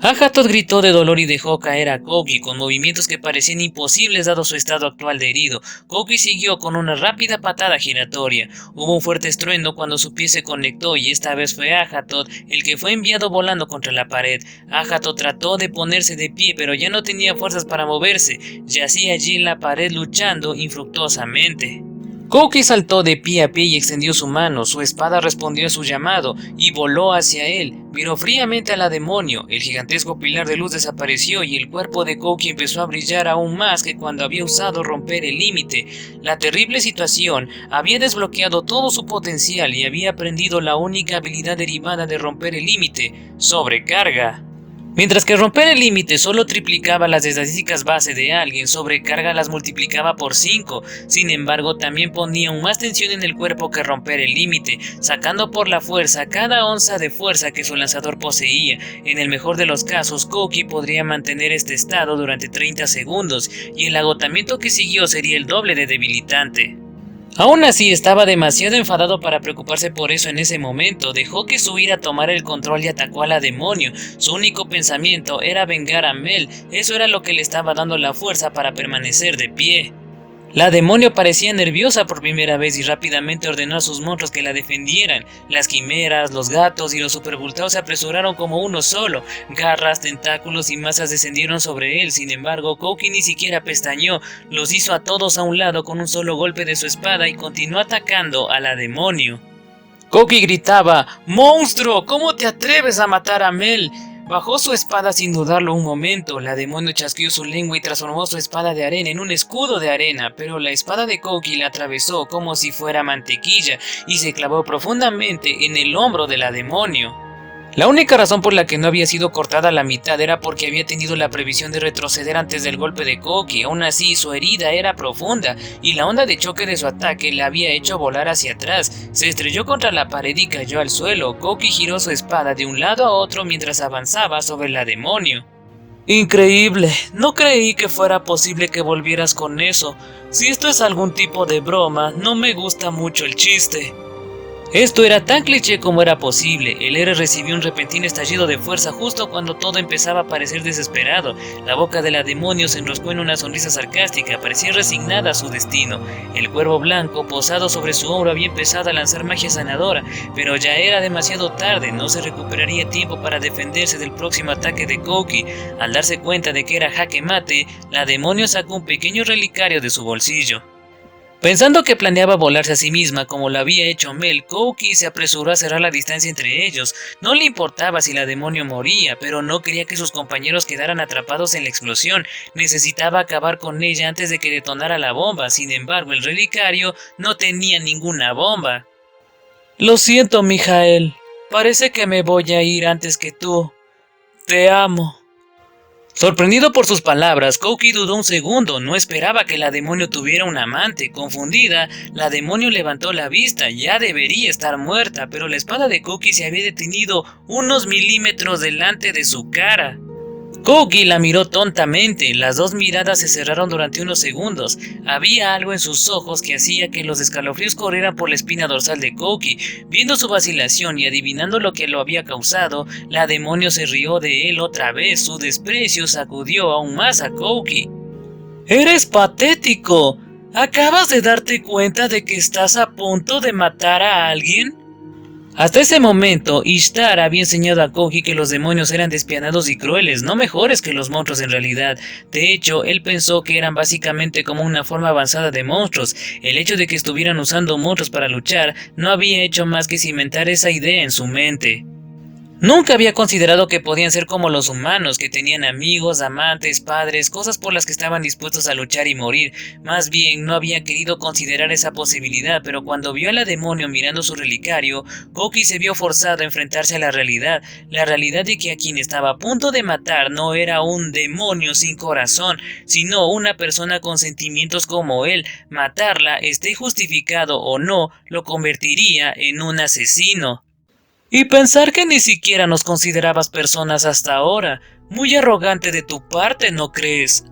Ajatot gritó de dolor y dejó caer a Koki con movimientos que parecían imposibles dado su estado actual de herido. Koki siguió con una rápida patada giratoria. Hubo un fuerte estruendo cuando su pie se conectó y esta vez fue Ajatot el que fue enviado volando contra la pared. Ajatot trató de ponerse de pie pero ya no tenía fuerzas para moverse. Yacía allí en la pared luchando infructuosamente. Koki saltó de pie a pie y extendió su mano. Su espada respondió a su llamado y voló hacia él. Miró fríamente a la demonio. El gigantesco pilar de luz desapareció y el cuerpo de Koki empezó a brillar aún más que cuando había usado romper el límite. La terrible situación había desbloqueado todo su potencial y había aprendido la única habilidad derivada de romper el límite: sobrecarga. Mientras que romper el límite solo triplicaba las estadísticas base de alguien, sobrecarga las multiplicaba por 5. Sin embargo, también ponía aún más tensión en el cuerpo que romper el límite, sacando por la fuerza cada onza de fuerza que su lanzador poseía. En el mejor de los casos, Koki podría mantener este estado durante 30 segundos, y el agotamiento que siguió sería el doble de debilitante. Aún así, estaba demasiado enfadado para preocuparse por eso en ese momento. Dejó que su ira tomara el control y atacó a la demonio. Su único pensamiento era vengar a Mel. Eso era lo que le estaba dando la fuerza para permanecer de pie. La demonio parecía nerviosa por primera vez y rápidamente ordenó a sus monstruos que la defendieran. Las quimeras, los gatos y los supervoltados se apresuraron como uno solo. Garras, tentáculos y masas descendieron sobre él. Sin embargo, Koki ni siquiera pestañeó. Los hizo a todos a un lado con un solo golpe de su espada y continuó atacando a la demonio. Koki gritaba: «¡Monstruo! ¿Cómo te atreves a matar a Mel?». Bajó su espada sin dudarlo un momento. La demonio chasqueó su lengua y transformó su espada de arena en un escudo de arena, pero la espada de Koki la atravesó como si fuera mantequilla y se clavó profundamente en el hombro de la demonio. La única razón por la que no había sido cortada a la mitad era porque había tenido la previsión de retroceder antes del golpe de Koki. Aún así, su herida era profunda y la onda de choque de su ataque la había hecho volar hacia atrás. Se estrelló contra la pared y cayó al suelo. Koki giró su espada de un lado a otro mientras avanzaba sobre la demonio. «Increíble, no creí que fuera posible que volvieras con eso. Si esto es algún tipo de broma, no me gusta mucho el chiste». Esto era tan cliché como era posible. El héroe recibió un repentino estallido de fuerza justo cuando todo empezaba a parecer desesperado. La boca de la demonio se enroscó en una sonrisa sarcástica, parecía resignada a su destino. El cuervo blanco, posado sobre su hombro, había empezado a lanzar magia sanadora, pero ya era demasiado tarde, no se recuperaría tiempo para defenderse del próximo ataque de Kouki. Al darse cuenta de que era jaque mate, la demonio sacó un pequeño relicario de su bolsillo. Pensando que planeaba volarse a sí misma como lo había hecho Mel, Kouki se apresuró a cerrar la distancia entre ellos. No le importaba si la demonio moría, pero no quería que sus compañeros quedaran atrapados en la explosión. Necesitaba acabar con ella antes de que detonara la bomba. Sin embargo, el relicario no tenía ninguna bomba. Lo siento, Mijael. Parece que me voy a ir antes que tú. Te amo. Sorprendido por sus palabras, Kouki dudó un segundo, no esperaba que la demonio tuviera un amante. Confundida, la demonio levantó la vista, ya debería estar muerta, pero la espada de Kouki se había detenido unos milímetros delante de su cara. Kouki la miró tontamente, las dos miradas se cerraron durante unos segundos. Había algo en sus ojos que hacía que los escalofríos corrieran por la espina dorsal de Kouki. Viendo su vacilación y adivinando lo que lo había causado, la demonio se rió de él otra vez. Su desprecio sacudió aún más a Kouki. ¡Eres patético! ¿Acabas de darte cuenta de que estás a punto de matar a alguien? Hasta ese momento, Ishtar había enseñado a Kouki que los demonios eran despiadados y crueles, no mejores que los monstruos en realidad. De hecho, él pensó que eran básicamente como una forma avanzada de monstruos. El hecho de que estuvieran usando monstruos para luchar no había hecho más que cimentar esa idea en su mente. Nunca había considerado que podían ser como los humanos, que tenían amigos, amantes, padres, cosas por las que estaban dispuestos a luchar y morir. Más bien, no había querido considerar esa posibilidad, pero cuando vio a la demonio mirando su relicario, Kouki se vio forzado a enfrentarse a la realidad de que a quien estaba a punto de matar no era un demonio sin corazón, sino una persona con sentimientos como él. Matarla, esté justificado o no, lo convertiría en un asesino. Y pensar que ni siquiera nos considerabas personas hasta ahora. Muy arrogante de tu parte, ¿no crees?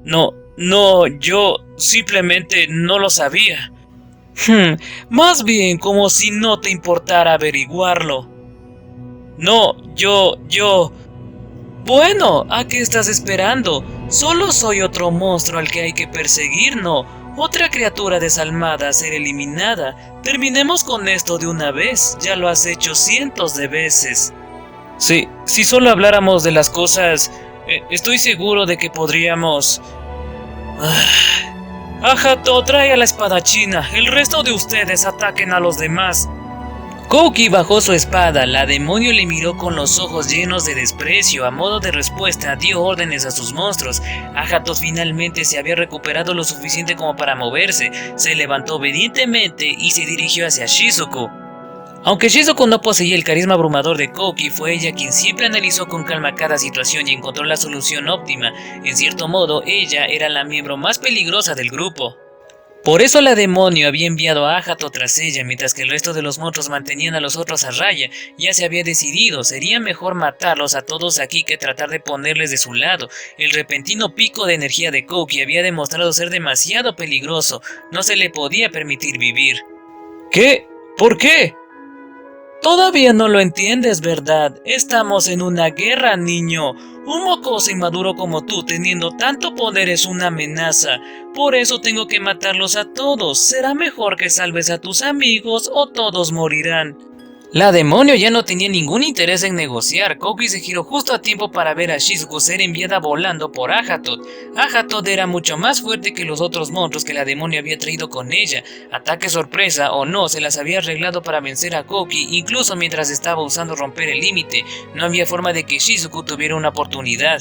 No, yo simplemente no lo sabía. Más bien como si no te importara averiguarlo. No, yo... Bueno, ¿a qué estás esperando? Solo soy otro monstruo al que hay que perseguir, ¿no? Otra criatura desalmada a ser eliminada. Terminemos con esto de una vez, ya lo has hecho cientos de veces. Sí, si solo habláramos de las cosas, estoy seguro de que podríamos... Ajato, trae a la espadachina, el resto de ustedes ataquen a los demás. Kouki bajó su espada, la demonio le miró con los ojos llenos de desprecio. A modo de respuesta dio órdenes a sus monstruos. Ajato finalmente se había recuperado lo suficiente como para moverse, se levantó obedientemente y se dirigió hacia Shizuku. Aunque Shizuku no poseía el carisma abrumador de Kouki, fue ella quien siempre analizó con calma cada situación y encontró la solución óptima. En cierto modo, ella era la miembro más peligrosa del grupo. Por eso la demonio había enviado a Ajato tras ella, mientras que el resto de los monstruos mantenían a los otros a raya. Ya se había decidido, sería mejor matarlos a todos aquí que tratar de ponerles de su lado. El repentino pico de energía de Kouki había demostrado ser demasiado peligroso, no se le podía permitir vivir. ¿Qué? ¿Por qué? Todavía no lo entiendes, ¿verdad? Estamos en una guerra, niño. Un mocoso inmaduro como tú teniendo tanto poder es una amenaza. Por eso tengo que matarlos a todos. Será mejor que salves a tus amigos o todos morirán. La demonio ya no tenía ningún interés en negociar. Kouki se giró justo a tiempo para ver a Shizuku ser enviada volando por Ajatot. Ajatot era mucho más fuerte que los otros monstruos que la demonio había traído con ella. Ataque sorpresa o no, se las había arreglado para vencer a Kouki, incluso mientras estaba usando romper el límite. No había forma de que Shizuku tuviera una oportunidad.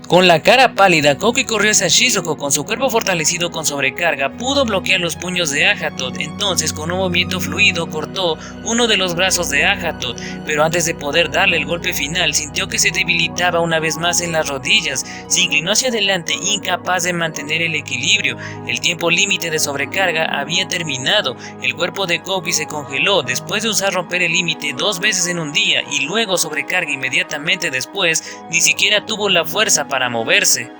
Con la cara pálida, Kouki corrió hacia Shizuku. Con su cuerpo fortalecido con sobrecarga, pudo bloquear los puños de Ajatot. Entonces, con un movimiento fluido, cortó uno de los brazos de Ajatot. Pero antes de poder darle el golpe final, sintió que se debilitaba una vez más en las rodillas. Se inclinó hacia adelante, incapaz de mantener el equilibrio. El tiempo límite de sobrecarga había terminado. El cuerpo de Kouki se congeló después de usar romper el límite 2 veces en un día y luego sobrecarga inmediatamente después. Ni siquiera tuvo la fuerza para moverse.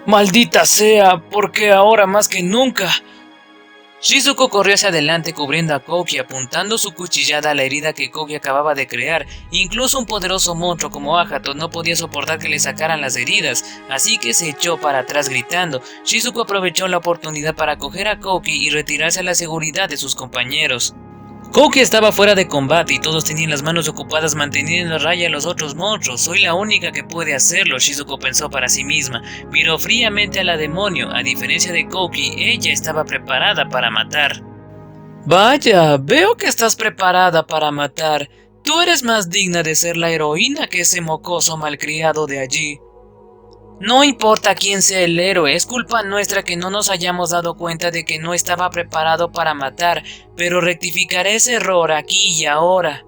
Maldita sea, porque ahora más que nunca. Shizuko corrió hacia adelante cubriendo a Kouki, apuntando su cuchillada a la herida que Kouki acababa de crear. Incluso un poderoso monstruo como Hagato no podía soportar que le sacaran las heridas, así que se echó para atrás gritando. Shizuko aprovechó la oportunidad para coger a Kouki y retirarse a la seguridad de sus compañeros. Kouki estaba fuera de combate y todos tenían las manos ocupadas manteniendo a raya a los otros monstruos. Soy la única que puede hacerlo, Shizuko pensó para sí misma. Miró fríamente a la demonio. A diferencia de Kouki, ella estaba preparada para matar. Vaya, veo que estás preparada para matar. Tú eres más digna de ser la heroína que ese mocoso malcriado de allí. No importa quién sea el héroe, es culpa nuestra que no nos hayamos dado cuenta de que no estaba preparado para matar, pero rectificaré ese error aquí y ahora.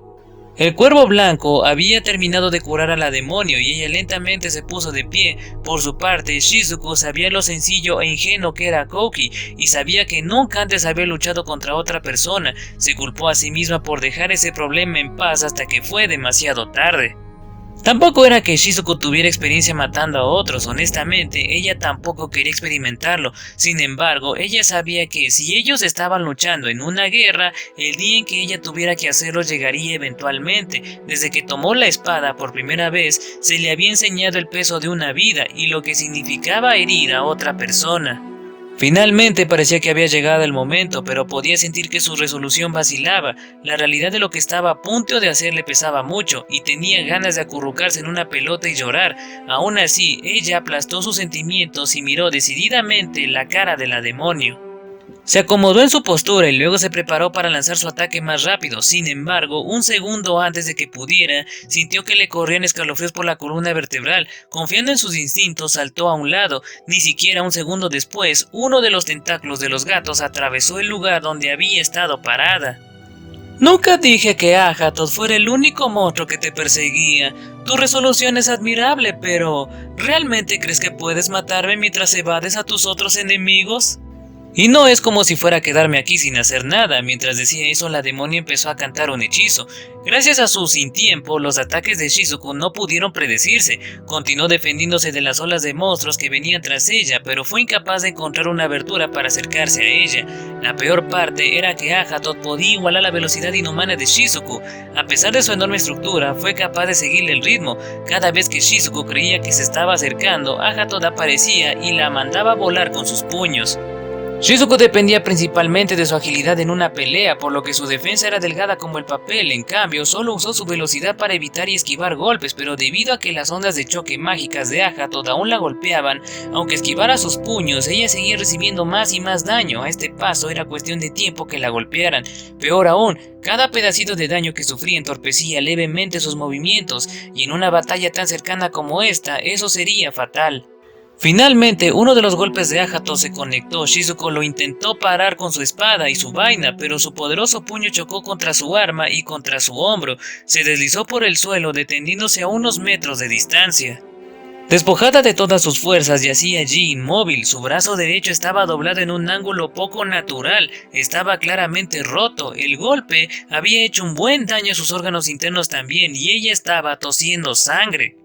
El cuervo blanco había terminado de curar a la demonio y ella lentamente se puso de pie. Por su parte, Shizuko sabía lo sencillo e ingenuo que era Kouki y sabía que nunca antes había luchado contra otra persona. Se culpó a sí misma por dejar ese problema en paz hasta que fue demasiado tarde. Tampoco era que Shizuko tuviera experiencia matando a otros, honestamente, ella tampoco quería experimentarlo. Sin embargo, ella sabía que si ellos estaban luchando en una guerra, el día en que ella tuviera que hacerlo llegaría eventualmente. Desde que tomó la espada por primera vez, se le había enseñado el peso de una vida y lo que significaba herir a otra persona. Finalmente parecía que había llegado el momento, pero podía sentir que su resolución vacilaba. La realidad de lo que estaba a punto de hacer le pesaba mucho y tenía ganas de acurrucarse en una pelota y llorar. Aún así, ella aplastó sus sentimientos y miró decididamente la cara de la demonio. Se acomodó en su postura y luego se preparó para lanzar su ataque más rápido. Sin embargo, un segundo antes de que pudiera, sintió que le corrían escalofríos por la columna vertebral. Confiando en sus instintos, saltó a un lado. Ni siquiera un segundo después, uno de los tentáculos de los gatos atravesó el lugar donde había estado parada. Nunca dije que Hagatot fuera el único monstruo que te perseguía. Tu resolución es admirable, pero ¿realmente crees que puedes matarme mientras evades a tus otros enemigos? Y no es como si fuera a quedarme aquí sin hacer nada. Mientras decía eso, la demonia empezó a cantar un hechizo. Gracias a su sin tiempo, los ataques de Shizuko no pudieron predecirse. Continuó defendiéndose de las olas de monstruos que venían tras ella, pero fue incapaz de encontrar una abertura para acercarse a ella. La peor parte era que Hagatot podía igualar la velocidad inhumana de Shizuko. A pesar de su enorme estructura, fue capaz de seguirle el ritmo. Cada vez que Shizuko creía que se estaba acercando, Hagatot aparecía y la mandaba a volar con sus puños. Shizuko dependía principalmente de su agilidad en una pelea, por lo que su defensa era delgada como el papel. En cambio, solo usó su velocidad para evitar y esquivar golpes, pero debido a que las ondas de choque mágicas de Hagatot aún la golpeaban, aunque esquivara sus puños, ella seguía recibiendo más y más daño. A este paso era cuestión de tiempo que la golpearan. Peor aún, cada pedacito de daño que sufría entorpecía levemente sus movimientos, y en una batalla tan cercana como esta, eso sería fatal. Finalmente, uno de los golpes de Hagatot se conectó. Shizuko lo intentó parar con su espada y su vaina, pero su poderoso puño chocó contra su arma y contra su hombro. Se deslizó por el suelo, deteniéndose a unos metros de distancia. Despojada de todas sus fuerzas, yacía allí inmóvil. Su brazo derecho estaba doblado en un ángulo poco natural. Estaba claramente roto. El golpe había hecho un buen daño a sus órganos internos también, y ella estaba tosiendo sangre.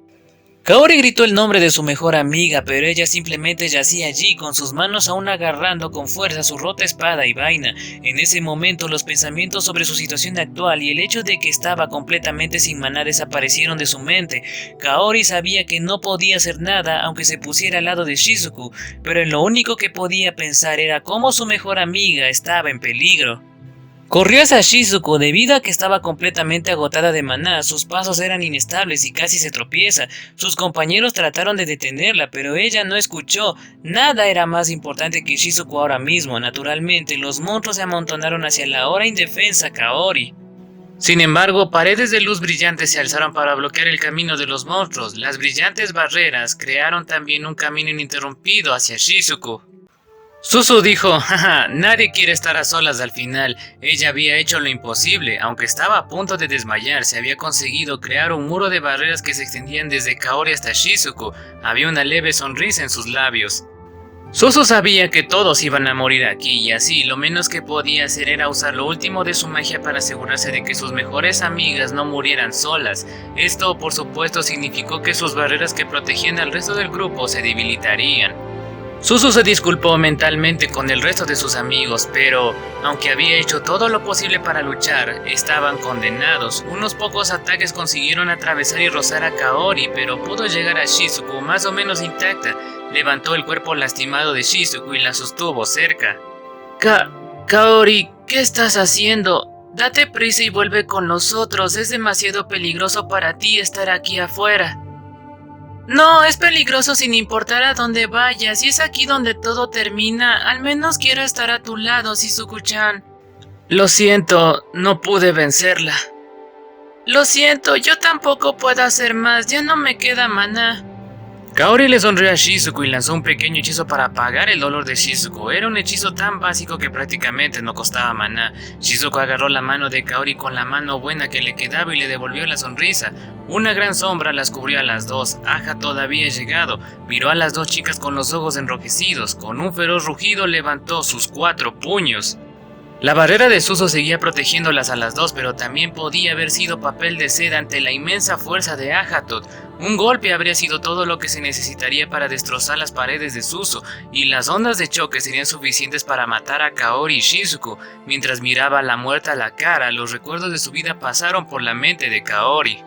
Kaori gritó el nombre de su mejor amiga, pero ella simplemente yacía allí, con sus manos aún agarrando con fuerza su rota espada y vaina. En ese momento, los pensamientos sobre su situación actual y el hecho de que estaba completamente sin maná desaparecieron de su mente. Kaori sabía que no podía hacer nada aunque se pusiera al lado de Shizuko, pero en lo único que podía pensar era cómo su mejor amiga estaba en peligro. Corrió hacia Shizuko. Debido a que estaba completamente agotada de maná, sus pasos eran inestables y casi se tropieza. Sus compañeros trataron de detenerla, pero ella no escuchó. Nada era más importante que Shizuko ahora mismo. Naturalmente, los monstruos se amontonaron hacia la ahora indefensa Kaori. Sin embargo, paredes de luz brillante se alzaron para bloquear el camino de los monstruos. Las brillantes barreras crearon también un camino ininterrumpido hacia Shizuko. Suzu dijo, jaja, nadie quiere estar a solas al final. Ella había hecho lo imposible, aunque estaba a punto de desmayar, se había conseguido crear un muro de barreras que se extendían desde Kaori hasta Shizuko. Había una leve sonrisa en sus labios. Suzu sabía que todos iban a morir aquí y así lo menos que podía hacer era usar lo último de su magia para asegurarse de que sus mejores amigas no murieran solas. Esto por supuesto significó que sus barreras que protegían al resto del grupo se debilitarían. Suzu se disculpó mentalmente con el resto de sus amigos, pero, aunque había hecho todo lo posible para luchar, estaban condenados. Unos pocos ataques consiguieron atravesar y rozar a Kaori, pero pudo llegar a Shizuku más o menos intacta. Levantó el cuerpo lastimado de Shizuku y la sostuvo cerca. Kaori, ¿qué estás haciendo? Date prisa y vuelve con nosotros, es demasiado peligroso para ti estar aquí afuera. No, es peligroso sin importar a dónde vayas, y es aquí donde todo termina. Al menos quiero estar a tu lado, Shizuku-chan. Lo siento, no pude vencerla. Lo siento, yo tampoco puedo hacer más, ya no me queda maná. Kaori le sonrió a Shizuku y lanzó un pequeño hechizo para apagar el dolor de Shizuku. Era un hechizo tan básico que prácticamente no costaba maná. Shizuku agarró la mano de Kaori con la mano buena que le quedaba y le devolvió la sonrisa. Una gran sombra las cubrió a las dos. Aja había llegado. Miró a las dos chicas con los ojos enrojecidos. Con un feroz rugido levantó sus 4 puños. La barrera de Suzu seguía protegiéndolas a las dos, pero también podía haber sido papel de seda ante la inmensa fuerza de Ajatot. Un golpe habría sido todo lo que se necesitaría para destrozar las paredes de Suzu, y las ondas de choque serían suficientes para matar a Kaori y Shizuku. Mientras miraba a la muerta a la cara, los recuerdos de su vida pasaron por la mente de Kaori.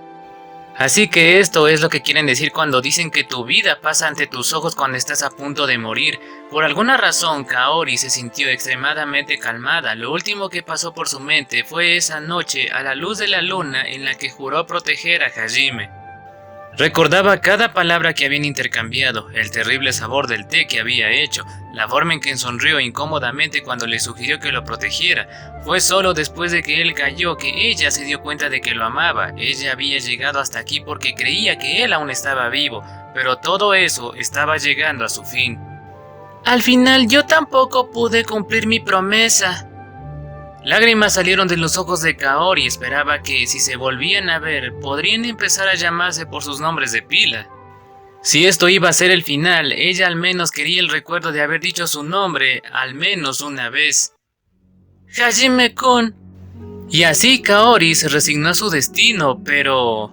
Así que esto es lo que quieren decir cuando dicen que tu vida pasa ante tus ojos cuando estás a punto de morir. Por alguna razón, Kaori se sintió extremadamente calmada. Lo último que pasó por su mente fue esa noche a la luz de la luna en la que juró proteger a Hajime. Recordaba cada palabra que habían intercambiado, el terrible sabor del té que había hecho, la forma en que sonrió incómodamente cuando le sugirió que lo protegiera. Fue solo después de que él cayó que ella se dio cuenta de que lo amaba. Ella había llegado hasta aquí porque creía que él aún estaba vivo, pero todo eso estaba llegando a su fin. Al final yo tampoco pude cumplir mi promesa. Lágrimas salieron de los ojos de Kaori y esperaba que, si se volvían a ver, podrían empezar a llamarse por sus nombres de pila. Si esto iba a ser el final, ella al menos quería el recuerdo de haber dicho su nombre al menos una vez. Hajime-kun. Y así Kaori se resignó a su destino, pero...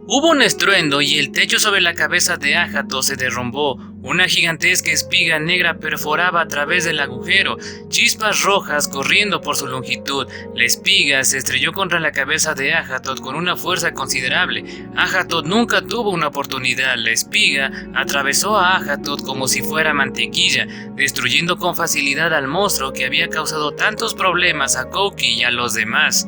Hubo un estruendo y el techo sobre la cabeza de Ajato se derrumbó. Una gigantesca espiga negra perforaba a través del agujero, chispas rojas corriendo por su longitud. La espiga se estrelló contra la cabeza de Ajatot con una fuerza considerable. Ajatot nunca tuvo una oportunidad. La espiga atravesó a Ajatot como si fuera mantequilla, destruyendo con facilidad al monstruo que había causado tantos problemas a Kouki y a los demás.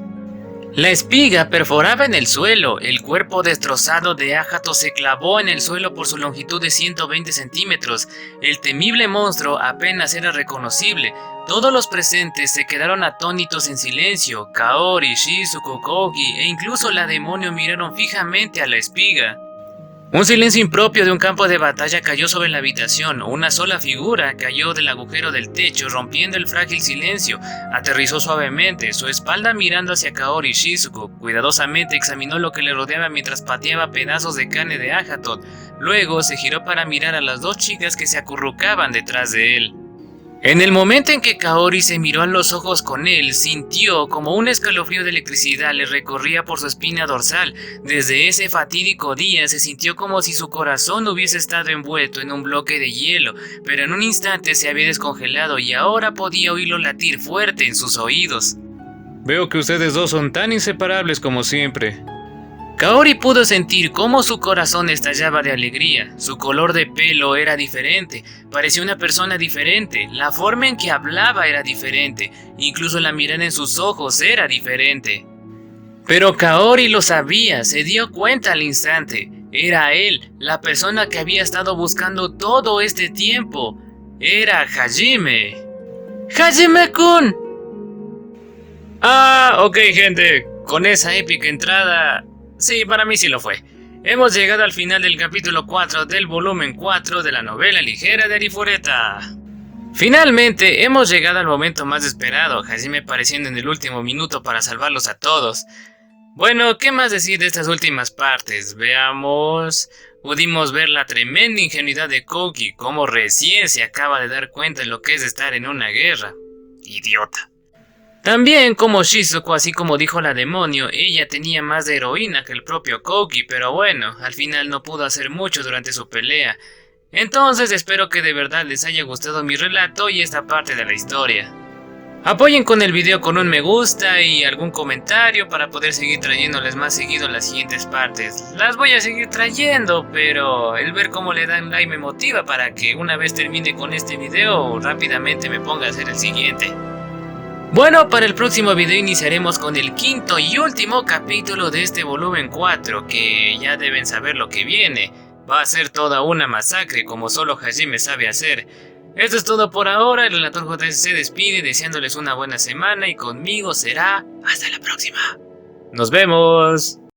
La espiga perforaba en el suelo. El cuerpo destrozado de Ajato se clavó en el suelo por su longitud de 120 centímetros. El temible monstruo apenas era reconocible. Todos los presentes se quedaron atónitos en silencio. Kaori, Shizuku, Kouki e incluso la demonio miraron fijamente a la espiga. Un silencio impropio de un campo de batalla cayó sobre la habitación. Una sola figura cayó del agujero del techo, rompiendo el frágil silencio. Aterrizó suavemente, su espalda mirando hacia Kaori y Shizuku. Cuidadosamente examinó lo que le rodeaba mientras pateaba pedazos de carne de Ajatot. Luego se giró para mirar a las dos chicas que se acurrucaban detrás de él. En el momento en que Kaori se miró a los ojos con él, sintió como un escalofrío de electricidad le recorría por su espina dorsal. Desde ese fatídico día se sintió como si su corazón hubiese estado envuelto en un bloque de hielo, pero en un instante se había descongelado y ahora podía oírlo latir fuerte en sus oídos. Veo que ustedes dos son tan inseparables como siempre. Kaori pudo sentir cómo su corazón estallaba de alegría. Su color de pelo era diferente, parecía una persona diferente, la forma en que hablaba era diferente, incluso la mirada en sus ojos era diferente. Pero Kaori lo sabía, se dio cuenta al instante. Era él, la persona que había estado buscando todo este tiempo. Era Hajime. ¡Hajime-kun! Ok, gente, con esa épica entrada... Sí, para mí sí lo fue. Hemos llegado al final del capítulo 4 del volumen 4 de la novela ligera de Arifureta. Finalmente hemos llegado al momento más esperado, Hajime apareciendo en el último minuto para salvarlos a todos. Bueno, ¿qué más decir de estas últimas partes? Veamos... Pudimos ver la tremenda ingenuidad de Kouki, como recién se acaba de dar cuenta de lo que es estar en una guerra. Idiota. También como Shizuku, así como dijo la demonio, ella tenía más de heroína que el propio Kouki, pero bueno, al final no pudo hacer mucho durante su pelea. Entonces espero que de verdad les haya gustado mi relato y esta parte de la historia. Apoyen con el video con un me gusta y algún comentario para poder seguir trayéndoles más seguido las siguientes partes. Las voy a seguir trayendo, pero el ver cómo le dan like me motiva para que una vez termine con este video rápidamente me ponga a hacer el siguiente. Bueno, para el próximo video iniciaremos con el quinto y último capítulo de este volumen 4, que ya deben saber lo que viene. Va a ser toda una masacre como solo Hajime sabe hacer. Esto es todo por ahora, el relator JS se despide deseándoles una buena semana y conmigo será hasta la próxima. ¡Nos vemos!